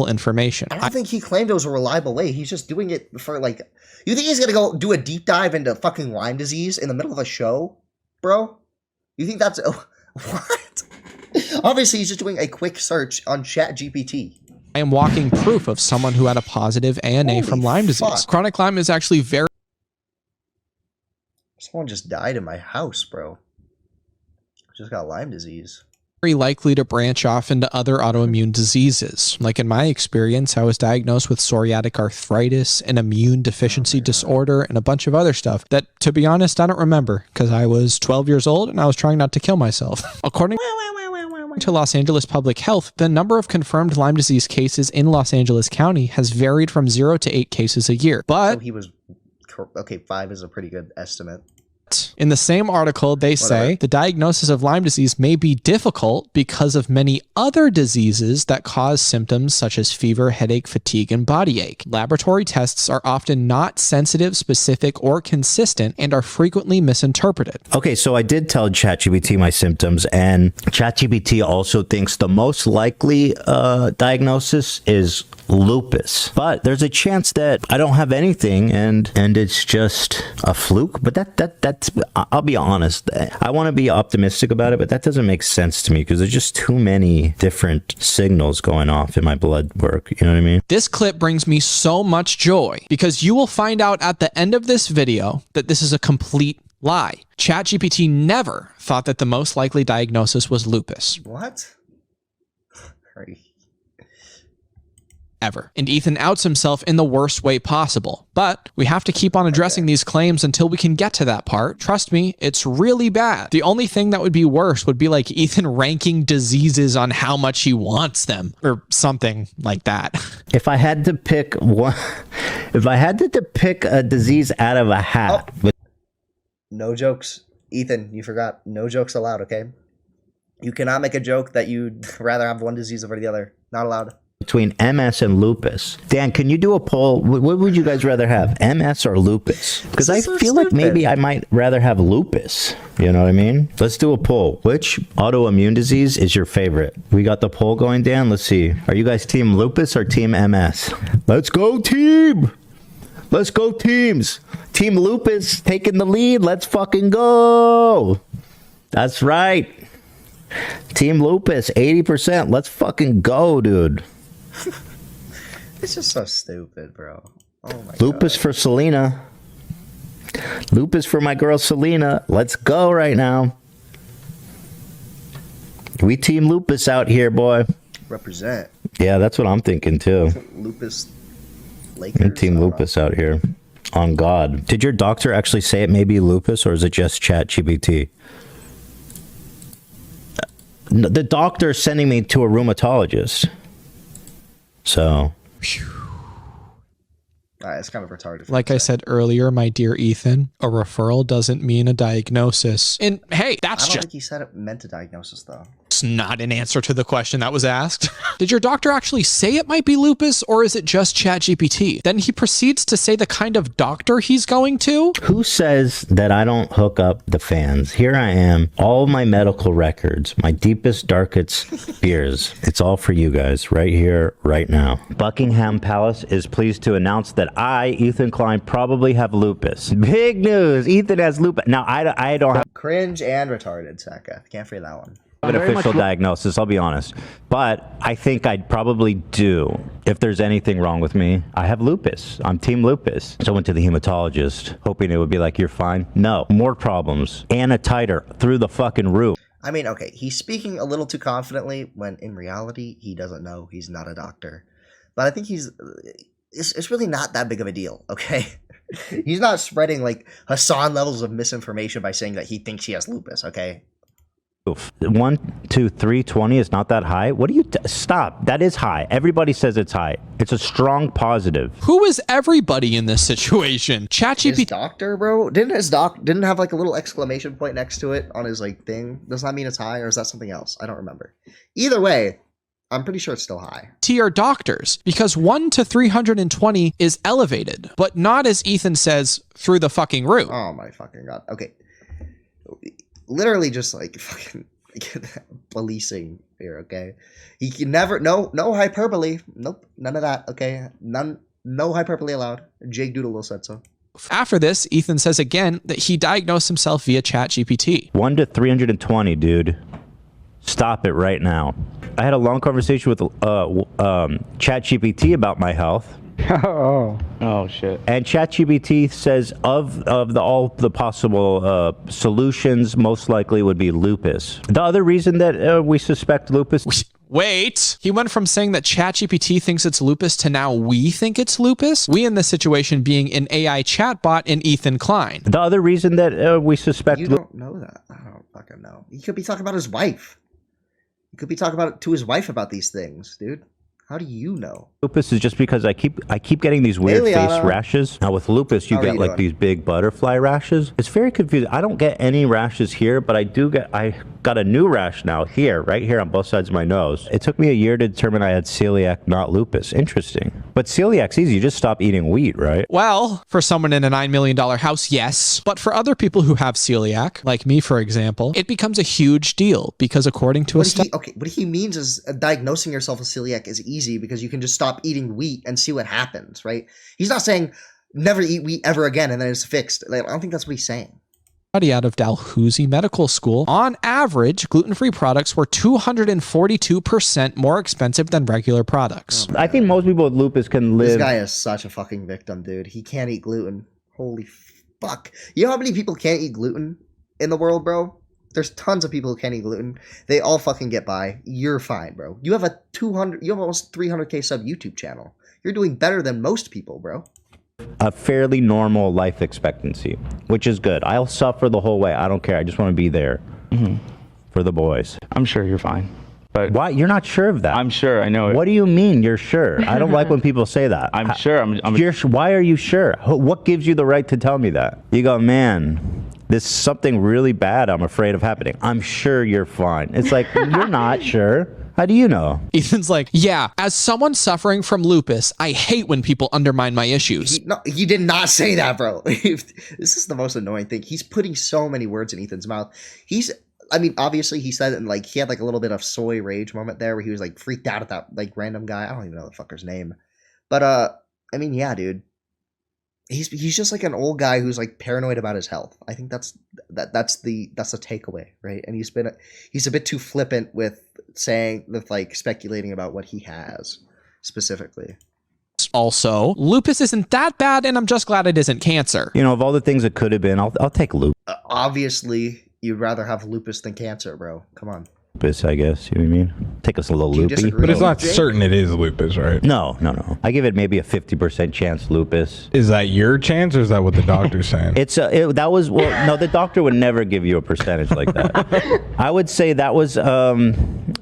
information. I don't think he claimed it was a reliable way. He's just doing it for, like, you think he's going to go do a deep dive into fucking Lyme disease in the middle of a show, bro? You think that's... what? Obviously, he's just doing a quick search on ChatGPT. I am walking proof of someone who had a positive ANA from Lyme disease. Chronic Lyme is actually very... Someone just died in my house, bro. Just got Lyme disease. Very likely to branch off into other autoimmune diseases. Like in my experience, I was diagnosed with psoriatic arthritis, an immune deficiency disorder, and a bunch of other stuff that, to be honest, I don't remember because I was 12 years old and I was trying not to kill myself. According to Los Angeles Public Health, the number of confirmed Lyme disease cases in Los Angeles County has varied from 0 to 8 cases a year. But so he was okay. 5 is a pretty good estimate. In the same article, they say the diagnosis of Lyme disease may be difficult because of many other diseases that cause symptoms such as fever, headache, fatigue, and body ache. Laboratory tests are often not sensitive, specific, or consistent and are frequently misinterpreted. Okay, so I did tell ChatGPT my symptoms, and ChatGPT also thinks the most likely diagnosis is lupus. But there's a chance that I don't have anything and it's just a fluke. But that's I'll be honest. I want to be optimistic about it, but that doesn't make sense to me because there's just too many different signals going off in my blood work. You know what I mean? This clip brings me so much joy because you will find out at the end of this video that this is a complete lie. ChatGPT never thought that the most likely diagnosis was lupus. What? Crazy. Ever. And Ethan outs himself in the worst way possible. But we have to keep on addressing these claims until we can get to that part. Trust me, it's really bad. The only thing that would be worse would be like Ethan ranking diseases on how much he wants them or something like that. If I had to pick one, if I had to pick a disease out of a hat. No jokes. Ethan, you forgot. No jokes allowed, okay? You cannot make a joke that you'd rather have one disease over the other. Not allowed. Between MS and lupus. Dan, can you do a poll? What would you guys rather have, MS or lupus? Because I feel like maybe I might rather have lupus. You know what I mean? Let's do a poll. Which autoimmune disease is your favorite? We got the poll going, Dan. Let's see. Are you guys team lupus or team MS? Let's go, team! Let's go, teams! Team lupus taking the lead. Let's fucking go! That's right. Team lupus, 80%. Let's fucking go, dude. It's just so stupid, bro. Oh my Lupus God. For Selena. Lupus for my girl Selena. Let's go right now. We team lupus out here, boy. Represent. Yeah, that's what I'm thinking too. Lupus Lakers. We team lupus out here. On God. Did your doctor actually say it may be lupus, or is it just ChatGPT? The doctor is sending me to a rheumatologist. So... It's kind of retarded. Like I said earlier, my dear Ethan, a referral doesn't mean a diagnosis. And hey, that's I don't just... think he said it meant a diagnosis, though. It's not an answer to the question that was asked. Did your doctor actually say it might be lupus, or is it just ChatGPT? Then he proceeds to say the kind of doctor he's going to. Who says that I don't hook up the fans? Here I am, all my medical records, my deepest, darkest fears. It's all for you guys, right here, right now. Buckingham Palace is pleased to announce that I, Ethan Klein, probably have lupus. Big news! Ethan has lupus. Now, I don't have Cringe and retarded, Saka. Can't forget that one. an official diagnosis, I'll be honest. But I think I'd probably do, if there's anything wrong with me. I have lupus. I'm team lupus. So I went to the hematologist, hoping it would be like, you're fine. No, more problems. And a titer through the fucking roof. I mean, okay, he's speaking a little too confidently when in reality, he doesn't know. He's not a doctor. But I think it's really not that big of a deal, okay? He's not spreading, like, Hassan levels of misinformation by saying that he thinks he has lupus, okay? 1, 2, 3, 20 is not that high. What do you stop? That is high. Everybody says it's high. It's a strong positive. Who is everybody in this situation? His ChatGPT. doctor, bro? Didn't have like a little exclamation point next to it on his like thing? Does that mean it's high, or is that something else? I don't remember. Either way, I'm pretty sure it's still high. Are doctors, because 1 to 320 is elevated, but not, as Ethan says, through the fucking roof. Oh my fucking god. Okay. Literally just like fucking policing here, okay? He can never, no hyperbole. Nope, none of that, okay? No hyperbole allowed. Jake Doolittle said so. After this, Ethan says again that he diagnosed himself via ChatGPT. 1 to 320, dude. Stop it right now. I had a long conversation with ChatGPT about my health. Oh shit. And ChatGPT says of all the possible solutions, most likely would be lupus. The other reason that we suspect lupus... Wait, he went from saying that ChatGPT thinks it's lupus to now we think it's lupus? We in this situation being an AI chatbot in Ethan Klein. The other reason that we suspect... You don't know that. I don't fucking know. He could be talking about his wife. He could be talking to his wife about these things, dude. How do you know? Lupus is just because I keep getting these weird face rashes. Now with lupus, you get like these big butterfly rashes. It's very confusing. I don't get any rashes here, but I got a new rash now here, right here on both sides of my nose. It took me a year to determine I had celiac, not lupus. Interesting. But celiac's easy. You just stop eating wheat, right? Well, for someone in a $9 million house, yes. But for other people who have celiac, like me, for example, it becomes a huge deal because according to what he means is diagnosing yourself with celiac is easy because you can just stop eating wheat and see what happens, right? He's not saying never eat wheat ever again and then it's fixed. Like, I don't think that's what he's saying. Study out of Dalhousie Medical School, on average, gluten-free products were 242% more expensive than regular products. I think most people with lupus can live... This guy is such a fucking victim, dude. He can't eat gluten. Holy fuck. You know how many people can't eat gluten in the world, bro? There's tons of people who can't eat gluten. They all fucking get by. You're fine, bro. You have almost 300k sub YouTube channel. You're doing better than most people, bro. A fairly normal life expectancy, which is good. I'll suffer the whole way. I don't care. I just want to be there for the boys. I'm sure you're fine. But why? You're not sure of that. I'm sure. I know it. What do you mean you're sure? I don't like when people say that. I'm sure. Why are you sure? What gives you the right to tell me that? You go, man, this is something really bad I'm afraid of happening. I'm sure you're fine. It's like, you're not sure. How do you know? Ethan's like, yeah, as someone suffering from lupus, I hate when people undermine my issues. He did not say that, bro. This is the most annoying thing. He's putting so many words in Ethan's mouth. I mean, obviously he said it and like he had like a little bit of soy rage moment there where he was like freaked out at that like random guy. I don't even know the fucker's name. But I mean, yeah, dude. He's just like an old guy who's like paranoid about his health. I think that's the takeaway, right? And he's a bit too flippant with speculating about what he has specifically. Also, lupus isn't that bad, and I'm just glad it isn't cancer. You know, of all the things it could have been, I'll take lupus. Obviously, you'd rather have lupus than cancer, bro. Come on. Lupus, I guess. You know what I mean? Take us a little Do you loopy. disagree? But it's not Jake? certain it is lupus, right? No. I give it maybe a 50% chance lupus. Is that your chance, or is that what the doctor's saying? No, the doctor would never give you a percentage like that. I would say that was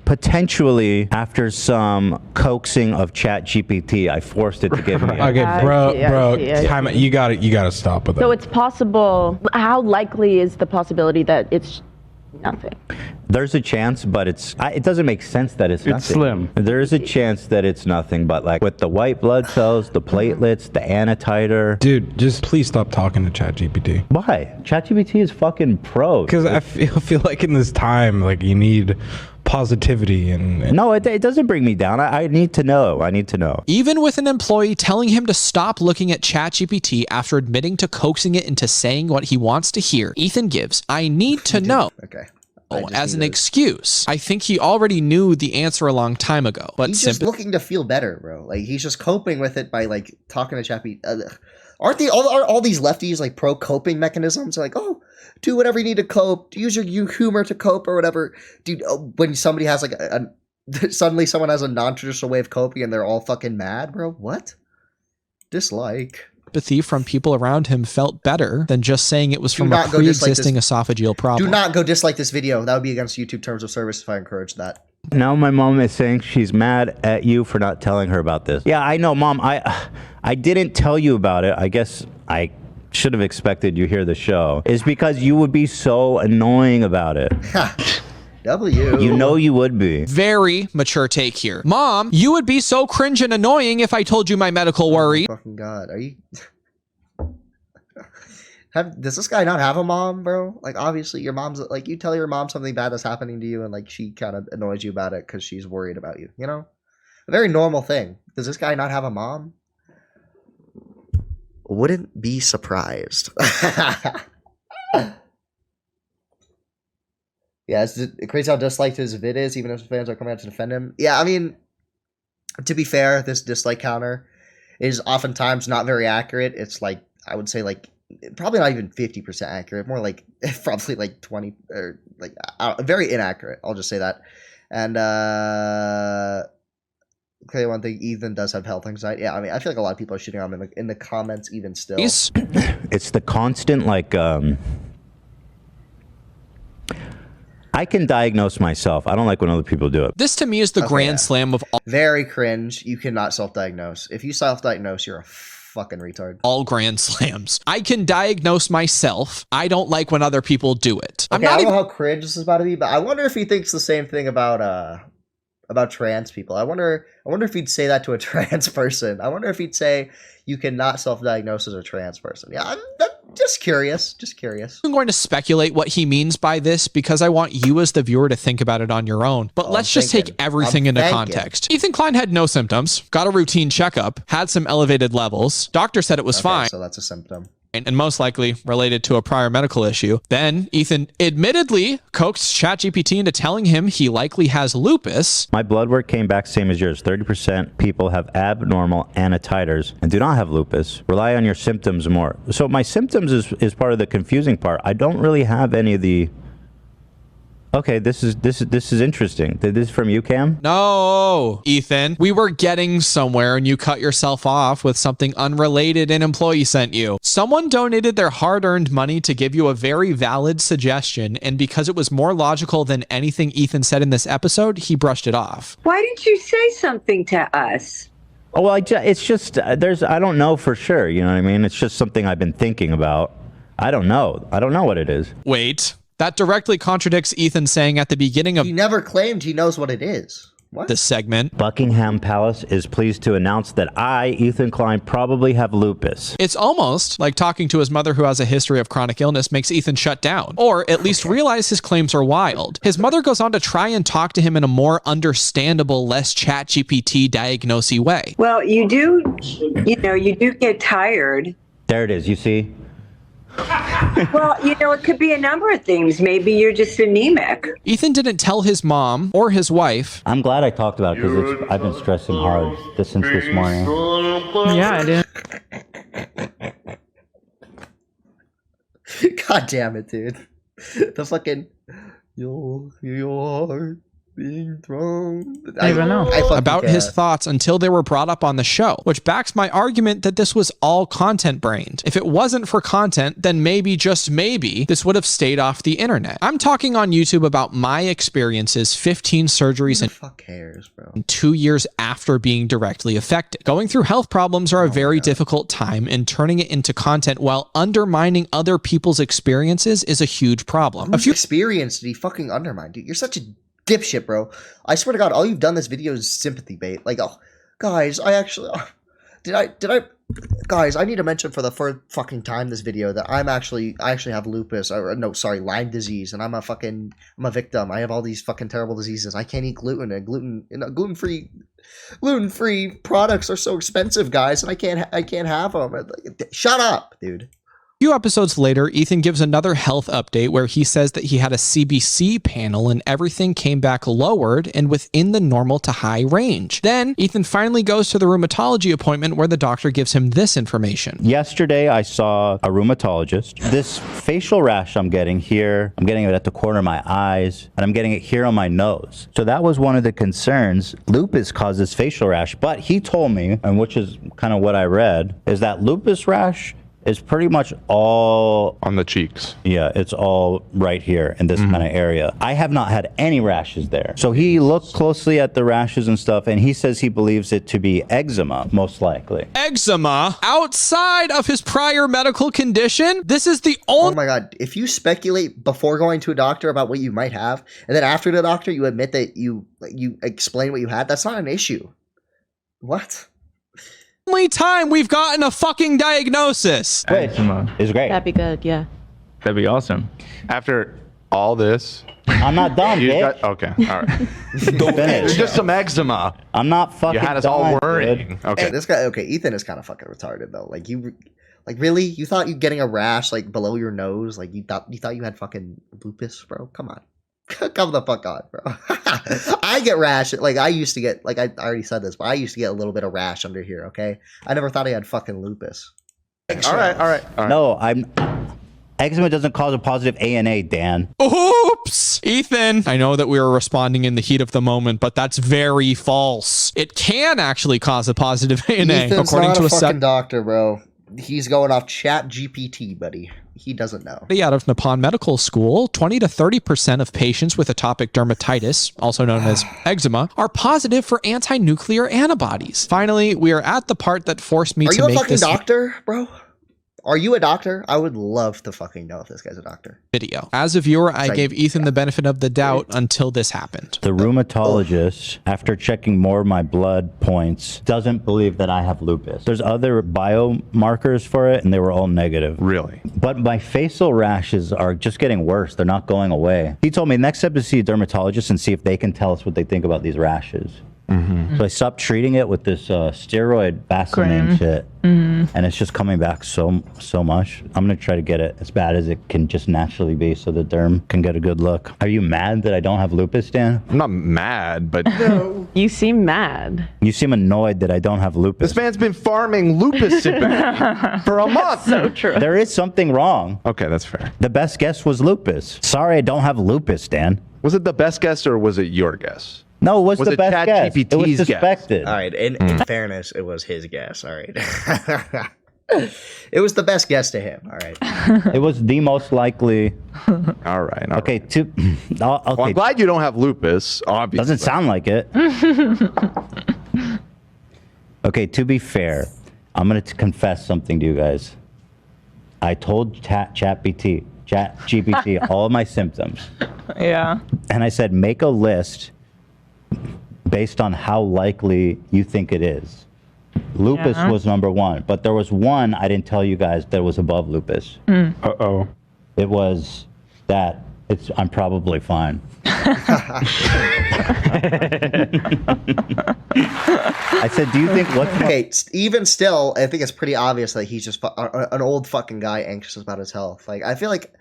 potentially after some coaxing of ChatGPT. I forced it to give me. Okay, bro, time out. You gotta stop with that. So it's possible. How likely is the possibility that it's nothing? There's a chance, but it doesn't make sense that it's nothing. It's slim. There is a chance that it's nothing, but like with the white blood cells, the platelets, the anti-titer. Dude, just please stop talking to ChatGPT. Why? ChatGPT is fucking pro. Because I feel like in this time, like you need positivity and No, it doesn't bring me down. I need to know. Even with an employee telling him to stop looking at ChatGPT after admitting to coaxing it into saying what he wants to hear, Ethan gives, "I need to know." Okay. As an excuse. I think he already knew the answer a long time ago. But He's just looking to feel better, bro. Like he's just coping with it by like talking to Chappie. Aren't they all these lefties like pro coping mechanisms? They're like, oh, do whatever you need to cope. Use your humor to cope or whatever. Dude, when somebody has like suddenly someone has a non-traditional way of coping and they're all fucking mad, bro. What? Dislike. Sympathy from people around him felt better than just saying it was from a pre-existing esophageal problem. Do not go dislike this video. That would be against YouTube terms of service if I encourage that. Now my mom is saying she's mad at you for not telling her about this. Yeah, I know, Mom. I didn't tell you about it. I guess I should have expected you hear the show. It's because you would be so annoying about it. W. You know you would be. Very mature take here. Mom, you would be so cringe and annoying if I told you my medical worry. Oh, fucking God. Are you... Does this guy not have a mom, bro? Like, obviously, your mom's... Like, you tell your mom something bad that's happening to you, and, like, she kind of annoys you about it because she's worried about you, you know? A very normal thing. Does this guy not have a mom? Wouldn't be surprised. Yeah, it's crazy how disliked his vid is, even if fans are coming out to defend him. Yeah, I mean, to be fair, this dislike counter is oftentimes not very accurate. It's like, I would say like, probably not even 50% accurate, more like, probably like 20, or like, very inaccurate, I'll just say that. And, okay, one thing, Ethan does have health anxiety. Yeah, I mean, I feel like a lot of people are shooting on him in the comments even still. It's the constant, like, I can diagnose myself. I don't like when other people do it. This to me is the grand slam of all. Very cringe. You cannot self-diagnose. If you self-diagnose, you're a fucking retard. All grand slams. I can diagnose myself. I don't like when other people do it. Okay, I don't know how cringe this is about to be, but I wonder if he thinks the same thing about trans people. I wonder if he'd say that to a trans person. I wonder if he'd say you cannot self-diagnose as a trans person. Yeah, I'm just curious. I'm going to speculate what he means by this because I want you as the viewer to think about it on your own. But let's just take everything into context. Ethan Klein had no symptoms, got a routine checkup, had some elevated levels. Doctor said it was fine. So that's a symptom. And most likely related to a prior medical issue. Then Ethan admittedly coaxed ChatGPT into telling him he likely has lupus. My blood work came back same as yours. 30% people have abnormal anti-titers and do not have lupus. Rely on your symptoms more. So my symptoms is part of the confusing part. I don't really have any of the... Okay, this is interesting. This is from you, Cam? No, Ethan. We were getting somewhere and you cut yourself off with something unrelated an employee sent you. Someone donated their hard-earned money to give you a very valid suggestion, and because it was more logical than anything Ethan said in this episode, he brushed it off. Why didn't you say something to us? Oh, well, it's just, I don't know for sure, you know what I mean? It's just something I've been thinking about. I don't know what it is. Wait. That directly contradicts Ethan saying at the beginning of... He never claimed he knows what it is. What? This segment. Buckingham Palace is pleased to announce that I, Ethan Klein, probably have lupus. It's almost like talking to his mother who has a history of chronic illness makes Ethan shut down, or at least realize his claims are wild. His mother goes on to try and talk to him in a more understandable, less ChatGPT diagnosey way. Well, you do get tired. There it is, you see? Well, it could be a number of things. Maybe you're just anemic. Ethan didn't tell his mom or his wife. I'm glad I talked about it because I've been stressing hard since this morning. Yeah, I did. God damn it, dude. The fucking You're being thrown. I don't know. About his thoughts until they were brought up on the show, which backs my argument that this was all content brained. If it wasn't for content, then maybe, just maybe, this would have stayed off the internet. I'm talking on YouTube about my experiences, 15 surgeries and fuck cares, bro. 2 years after being directly affected. Going through health problems are a very difficult time, and turning it into content while undermining other people's experiences is a huge problem. A few experience did he fucking undermine, dude? You're such a dipshit, bro. I swear to God, all you've done this video is sympathy bait. Like, oh, guys, I actually guys, I need to mention for the first fucking time this video that I actually have lupus, or no, sorry, Lyme disease, and I'm a victim. I have all these fucking terrible diseases. I can't eat gluten, and gluten-free products are so expensive, guys, and I can't have them. Shut up, dude. A few episodes later, Ethan gives another health update where he says that he had a CBC panel and everything came back lowered and within the normal to high range. Then, Ethan finally goes to the rheumatology appointment where the doctor gives him this information. Yesterday, I saw a rheumatologist. This facial rash I'm getting here, I'm getting it at the corner of my eyes, and I'm getting it here on my nose. So that was one of the concerns. Lupus causes facial rash, but he told me, and which is kind of what I read, is that lupus rash is pretty much all on the cheeks. Yeah, it's all right here in this kind of area. I have not had any rashes there. So he looked closely at the rashes and stuff, and he says he believes it to be eczema, most likely. Eczema? Outside of his prior medical condition? This is the only— Oh my God, if you speculate before going to a doctor about what you might have, and then after the doctor you admit that you explain what you had, that's not an issue. What? Only time we've gotten a fucking diagnosis. Eczema is great. That'd be good, yeah. That'd be awesome. After all this, I'm not done, you bitch. okay, all right. Finish. Just some eczema. I'm not fucking You had us done, all worrying. dude. Okay. Hey, this guy, okay, Ethan is kind of fucking retarded though. Like really? You thought you getting a rash like below your nose? Like you thought you had fucking lupus, bro? Come on. Come the fuck on, bro. I get rash. Like I used to get, like I already said this, but I used to get a little bit of rash under here, okay? I never thought I had fucking lupus. All right. No, eczema doesn't cause a positive ANA, Dan. Oops! Ethan, I know that we were responding in the heat of the moment, but that's very false. It can actually cause a positive ANA, Ethan's according not to a a fucking doctor, bro. He's going off Chat GPT, buddy. He doesn't know. Out of Nippon Medical School, 20 to 30% of patients with atopic dermatitis, also known as eczema, are positive for anti-nuclear antibodies. Finally, we are at the part that forced me to make this— Are you a fucking doctor, bro? Are you a doctor? I would love to fucking know if this guy's a doctor. Video. As a viewer, I gave Ethan the benefit of the doubt until this happened. The rheumatologist, after checking more of my blood points, doesn't believe that I have lupus. There's other biomarkers for it, and they were all negative. Really? But my facial rashes are just getting worse. They're not going away. He told me next step is to see a dermatologist and see if they can tell us what they think about these rashes. So I stopped treating it with this steroid Vaseline shit, and it's just coming back so much. I'm gonna try to get it as bad as it can just naturally be, so the derm can get a good look. Are you mad that I don't have lupus, Dan? I'm not mad, but You seem mad. You seem annoyed that I don't have lupus. this man's been farming lupus sympathy for a month. So true. There is something wrong. Okay, that's fair. The best guess was lupus. Sorry, I don't have lupus, Dan. Was it the best guess or was it your guess? No, what's the best guess? It was ChatGPT's guess? suspected. All right, in fairness, it was his guess. All right. It was the best guess to him. All right. It was the most likely. All right. Okay, okay. Well, I'm glad you don't have lupus, obviously. Doesn't sound like it. Okay, to be fair, I'm going to confess something to you guys. I told ChatGPT all of my symptoms. Yeah. And I said, make a list based on how likely you think it is. Lupus was number one, but there was one I didn't tell you guys that was above lupus. Uh-oh. It was that I'm probably fine. I said, do you think what's Okay, even still, I think it's pretty obvious that he's just an old fucking guy anxious about his health. Like, I feel like,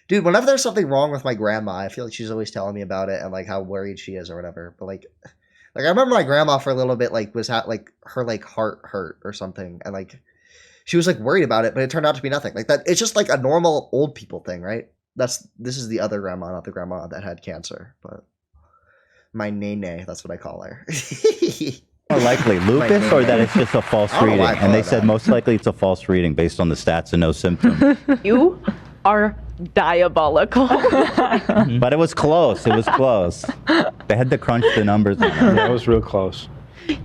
dude, whenever there's something wrong with my grandma, I feel like she's always telling me about it and like how worried she is or whatever. But like I remember my grandma for a little bit like was like her like heart hurt or something, and like she was like worried about it, but it turned out to be nothing. Like that, it's just like a normal old people thing, right? This is the other grandma, not the grandma that had cancer, but my nene, that's what I call her. More likely lupus or that it's just a false reading? And they said most likely it's a false reading based on the stats and no symptoms. You are diabolical. But it was close. It was close. They had to crunch the numbers. That was real close.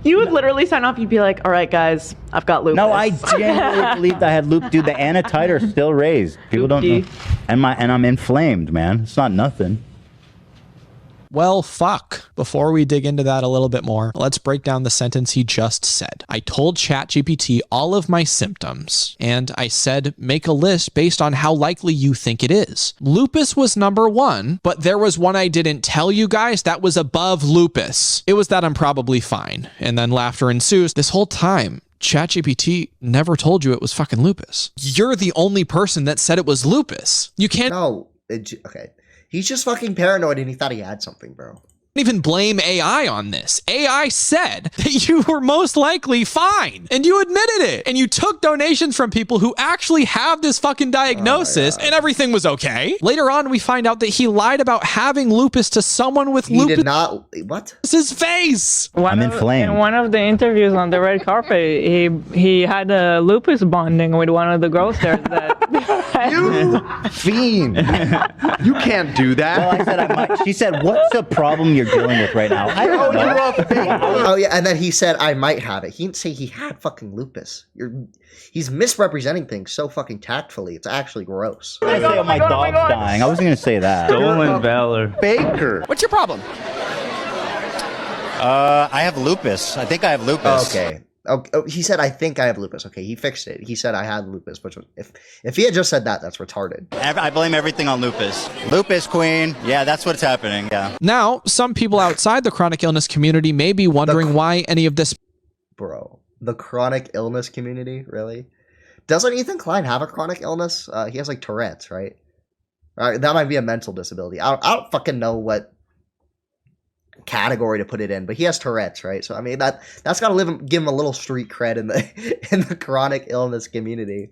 You would literally sign off. You'd be like, all right, guys, I've got lupus. No, I genuinely believed I had lupus. Dude, the antititers still raised. People don't know. And I'm inflamed, man. It's not nothing. Well, fuck. Before we dig into that a little bit more, let's break down the sentence he just said. I told ChatGPT all of my symptoms, and I said, make a list based on how likely you think it is. Lupus was number 1, but there was one I didn't tell you guys that was above lupus. It was that I'm probably fine. And then laughter ensues. This whole time, ChatGPT never told you it was fucking lupus. You're the only person that said it was lupus. You can't... No, okay. He's just fucking paranoid and he thought he had something, bro. Even blame AI on this. AI said that you were most likely fine and you admitted it, and you took donations from people who actually have this fucking diagnosis and everything was okay. Later on, we find out that he lied about having lupus to someone with lupus. He did not. What? It's his face. I'm inflamed. In one of the interviews on the red carpet, he had a lupus bonding with one of the girls there. You fiend. You can't do that. Well, I said I might. She said, what's the problem you're dealing with right now? I don't know. Oh yeah, and then he said I might have it. He didn't say he had fucking lupus. He's misrepresenting things so fucking tactfully. It's actually gross. I say, oh, my dog's dying. I wasn't gonna say that. Stolen valor. Baker. What's your problem? I have lupus. I think I have lupus. Okay. Oh, he said I think I have lupus. Okay, he fixed it. He said I had lupus, which was if he had just said that, that's retarded. I blame everything on lupus. Lupus queen. Yeah, that's what's happening. Yeah. Now, some people outside the chronic illness community may be wondering why any of this... Bro, the chronic illness community, really? Doesn't Ethan Klein have a chronic illness? He has like Tourette's, right? That might be a mental disability. I don't fucking know what category to put it in, but he has Tourette's, right? So I mean that's got to give him a little street cred in the chronic illness community.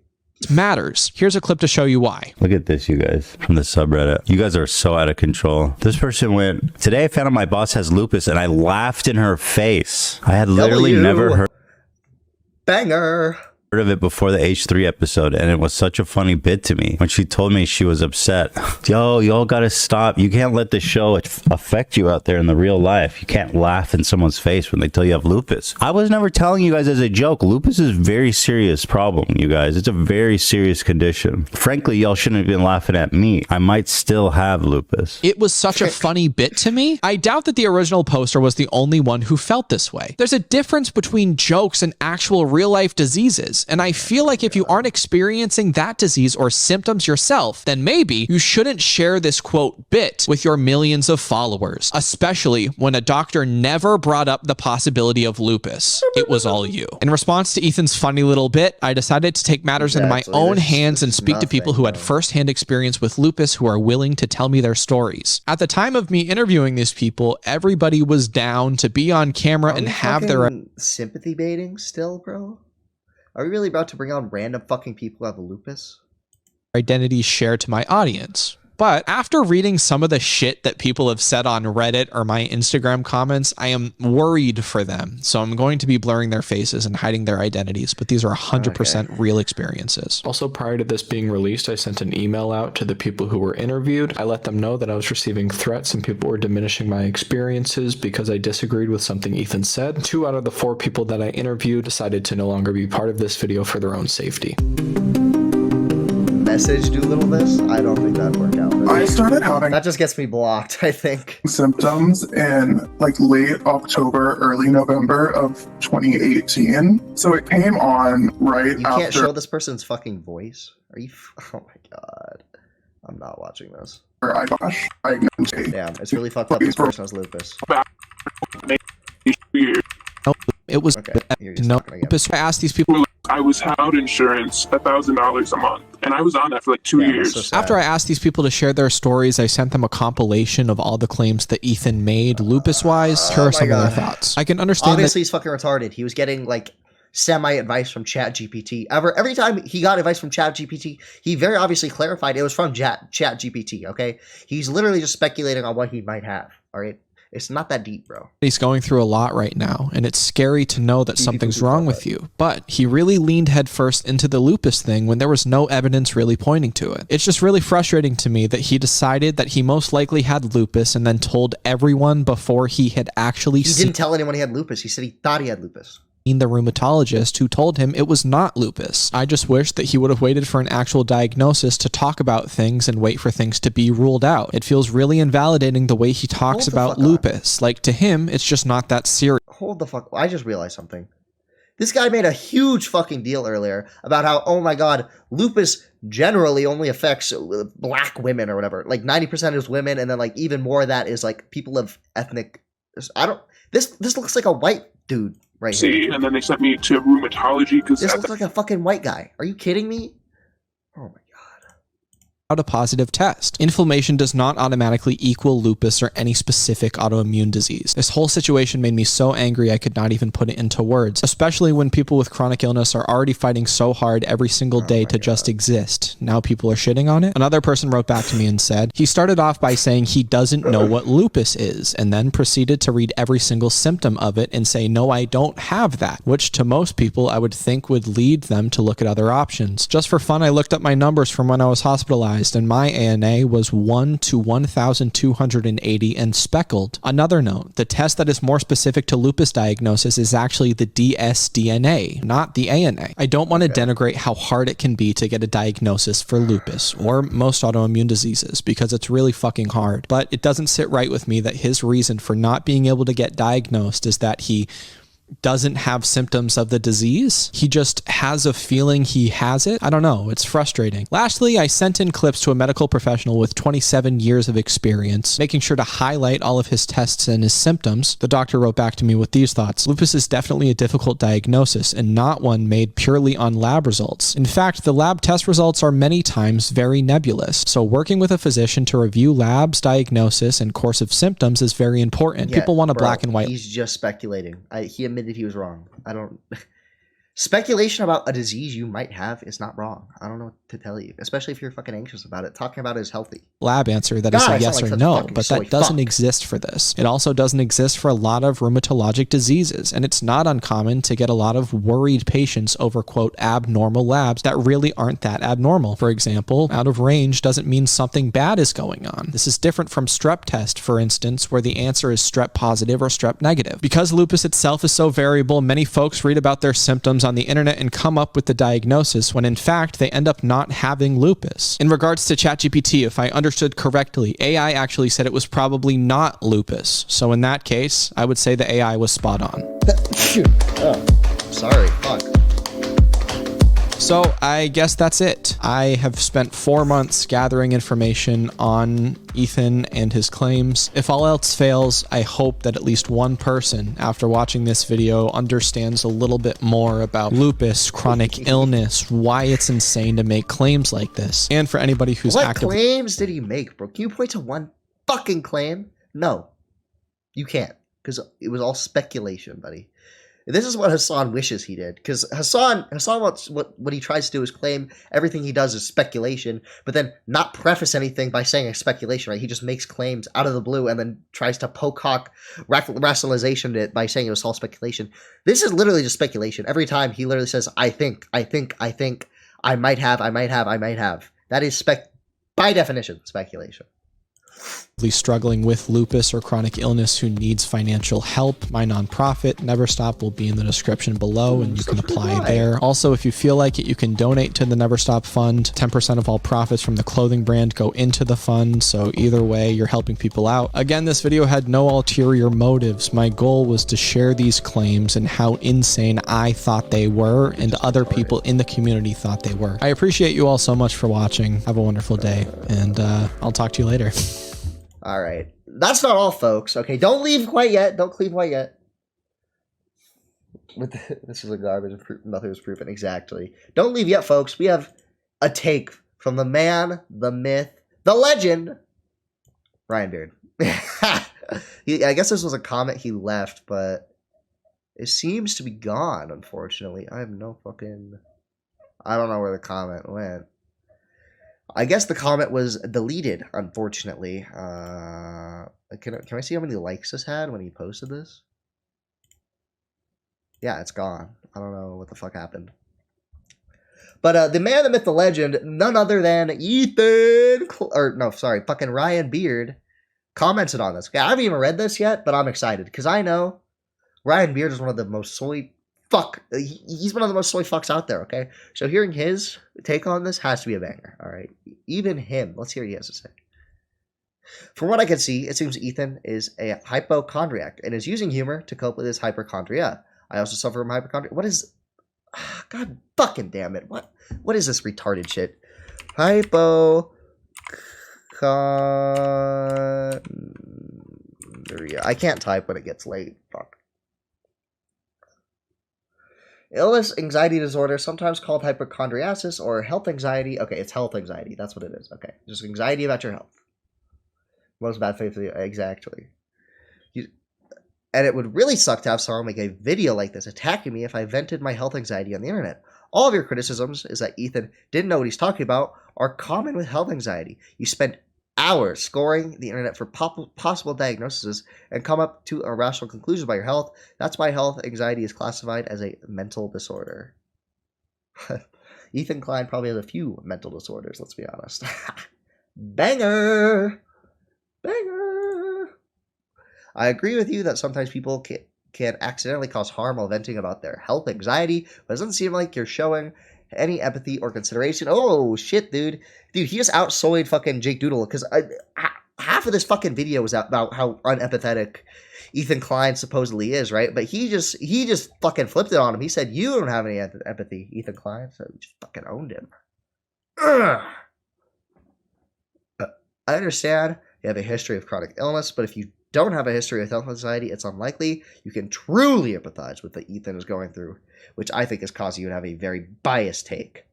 Matters. Here's a clip to show you why. Look at this, you guys, from the subreddit. You guys are so out of control. This person went, today I found out my boss has lupus and I laughed in her face. I had literally never heard of it before the H3 episode, and it was such a funny bit to me when she told me she was upset. Yo, y'all gotta stop. You can't let the show affect you out there in the real life. You can't laugh in someone's face when they tell you have lupus. I was never telling you guys as a joke. Lupus is a very serious problem, you guys. It's a very serious condition. Frankly, y'all shouldn't have been laughing at me. I might still have lupus. It was such a funny bit to me. I doubt that the original poster was the only one who felt this way. There's a difference between jokes and actual real life diseases. And I feel like if you aren't experiencing that disease or symptoms yourself, then maybe you shouldn't share this quote bit with your millions of followers, especially when a doctor never brought up the possibility of lupus. It was all you. In response to Ethan's funny little bit, I decided to take matters into my own hands and speak to people who had firsthand experience with lupus who are willing to tell me their stories. At the time of me interviewing these people, everybody was down to be on camera and have their sympathy baiting still, bro. Are we really about to bring on random fucking people who have lupus? identities shared to my audience. But after reading some of the shit that people have said on Reddit or my Instagram comments, I am worried for them. So I'm going to be blurring their faces and hiding their identities, but these are 100% real experiences. Also, prior to this being released, I sent an email out to the people who were interviewed. I let them know that I was receiving threats and people were diminishing my experiences because I disagreed with something Ethan said. 2 out of the 4 people that I interviewed decided to no longer be part of this video for their own safety. Message Doolittle this? I don't think that'd work out. I started having that just gets me blocked, I think. Symptoms in like late October, early November of 2018. So it came on right You after. can't show this person's fucking voice? Are you? Oh my god. I'm not watching this. Damn, it's really fucked up. This person has lupus. It was no lupus. I asked these people. I was without insurance, $1,000 a month, and I was on that for like 2 years. After I asked these people to share their stories, I sent them a compilation of all the claims that Ethan made lupus-wise. Here are some of their thoughts. I can understand. Obviously, he's fucking retarded. He was getting like semi-advice from ChatGPT ever. Every time he got advice from ChatGPT, he very obviously clarified it was from ChatGPT, okay? He's literally just speculating on what he might have, all right? It's not that deep, bro. He's going through a lot right now, and it's scary to know that something's wrong with you. But he really leaned headfirst into the lupus thing when there was no evidence really pointing to it. It's just really frustrating to me that he decided that he most likely had lupus and then told everyone before he had actually He didn't tell anyone he had lupus. He said he thought he had lupus. The rheumatologist who told him it was not lupus. I just wish that he would have waited for an actual diagnosis to talk about things and wait for things to be ruled out. It feels really invalidating the way he talks about lupus. Like, to him, it's just not that serious. Hold the fuck. I just realized something. This guy made a huge fucking deal earlier about how, oh my god, lupus generally only affects black women or whatever. Like 90% is women, and then like even more of that is like people of ethnic. This looks like a white dude. Right See, and then they sent me to rheumatology because this looks like a fucking white guy. Are you kidding me? Oh my god. A positive test. Inflammation does not automatically equal lupus or any specific autoimmune disease. This whole situation made me so angry I could not even put it into words, especially when people with chronic illness are already fighting so hard every single day to just exist. Now people are shitting on it. Another person wrote back to me and said, he started off by saying he doesn't know what lupus is, and then proceeded to read every single symptom of it and say, no, I don't have that, which to most people I would think would lead them to look at other options. Just for fun, I looked up my numbers from when I was hospitalized, and my ANA was 1 to 1,280 and speckled. Another note, the test that is more specific to lupus diagnosis is actually the dsDNA, not the ANA. I don't want to denigrate how hard it can be to get a diagnosis for lupus or most autoimmune diseases, because it's really fucking hard, but it doesn't sit right with me that his reason for not being able to get diagnosed is that he doesn't have symptoms of the disease. He just has a feeling he has it. I don't know. It's frustrating. Lastly, I sent in clips to a medical professional with 27 years of experience, making sure to highlight all of his tests and his symptoms. The doctor wrote back to me with these thoughts. Lupus is definitely a difficult diagnosis and not one made purely on lab results. In fact, the lab test results are many times very nebulous. So working with a physician to review labs, diagnosis, and course of symptoms is very important. Yeah, people want a bro, black and white. He's just speculating. He admitted he was wrong. I don't. Speculation about a disease you might have is not wrong. I don't know what to tell you, especially if you're fucking anxious about it. Talking about it is healthy. Lab answer that is a yes or no, but that doesn't exist for this. It also doesn't exist for a lot of rheumatologic diseases, and it's not uncommon to get a lot of worried patients over, quote, abnormal labs that really aren't that abnormal. For example, out of range doesn't mean something bad is going on. This is different from strep test, for instance, where the answer is strep positive or strep negative. Because lupus itself is so variable, many folks read about their symptoms on the internet and come up with the diagnosis when in fact they end up not having lupus. In regards to ChatGPT, if I understood correctly, AI actually said it was probably not lupus. So in that case, I would say the AI was spot on. Sorry, fuck. So I guess that's it. I have spent 4 months gathering information on Ethan and his claims. If all else fails, I hope that at least one person after watching this video understands a little bit more about lupus, chronic illness, why it's insane to make claims like this. And for anybody who's active. What claims did he make, bro? Can you point to one fucking claim? No, you can't, because it was all speculation, buddy. This is what Hassan wishes he did, because Hassan wants what he tries to do is claim everything he does is speculation, but then not preface anything by saying it's speculation, right? He just makes claims out of the blue and then tries to poke-hawk rationalization it by saying it was all speculation. This is literally just speculation. Every time he literally says, I think, I might have. That is by definition, speculation. Struggling with lupus or chronic illness who needs financial help, my nonprofit Never Stop will be in the description below and you can apply there. Also, if you feel like it, you can donate to the Never Stop Fund. 10% of all profits from the clothing brand go into the fund, so either way you're helping people out. Again, this video had no ulterior motives. My goal was to share these claims and how insane I thought they were and other people in the community thought they were. I appreciate you all so much for watching. Have a wonderful day, and I'll talk to you later. All right. That's not all, folks. Okay, don't leave quite yet. Don't leave quite yet. This is a garbage. Nothing was proven. Exactly. Don't leave yet, folks. We have a take from the man, the myth, the legend, Ryan Beard. I guess this was a comment he left, but It seems to be gone, unfortunately. I have no fucking... I don't know where the comment went. I guess the comment was deleted, unfortunately. Can I see how many likes this had when he posted this? Yeah, it's gone. I don't know what the fuck happened. But the man, the myth, the legend, none other than fucking Ryan Beard commented on this. Okay, I haven't even read this yet, but I'm excited because I know Ryan Beard is one of the most he's one of the most soy fucks out there, okay? So hearing his take on this has to be a banger, all right? Even him. Let's hear what he has to say. From what I can see, it seems Ethan is a hypochondriac and is using humor to cope with his hypochondria. I also suffer from hypochondria. What is... God fucking damn it. What is this retarded shit? Hypochondria. I can't type when it gets late. Fuck. Illness, anxiety disorder, sometimes called hypochondriasis or health anxiety. Okay, it's health anxiety. That's what it is. Okay, just anxiety about your health. Most bad faith for you. Exactly. And it would really suck to have someone make a video like this attacking me if I vented my health anxiety on the internet. All of your criticisms is that Ethan didn't know what he's talking about are common with health anxiety. You spend hours scoring the internet for possible diagnoses and come up to irrational conclusions about your health. That's why health anxiety is classified as a mental disorder. Ethan Klein probably has a few mental disorders, let's be honest. Banger! Banger! I agree with you that sometimes people can accidentally cause harm while venting about their health anxiety, but it doesn't seem like you're showing any empathy or consideration. Oh, shit, dude. Dude, he just outsoyed fucking Jake Doolittle, because half of this fucking video was about how unempathetic Ethan Klein supposedly is, right? But he just fucking flipped it on him. He said, you don't have any empathy, Ethan Klein, so he just fucking owned him. Ugh. I understand you have a history of chronic illness, but if you don't have a history of health anxiety, it's unlikely you can truly empathize with what Ethan is going through, which I think is causing you to have a very biased take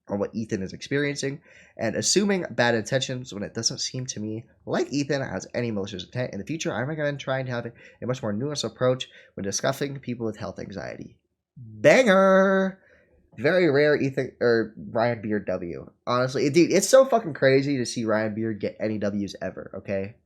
on what Ethan is experiencing and assuming bad intentions when it doesn't seem to me like Ethan has any malicious intent. In the future, I recommend trying to have a much more nuanced approach when discussing people with health anxiety. Banger! Very rare Ethan or Ryan Beard W. Honestly, dude, it's so fucking crazy to see Ryan Beard get any W's ever, okay?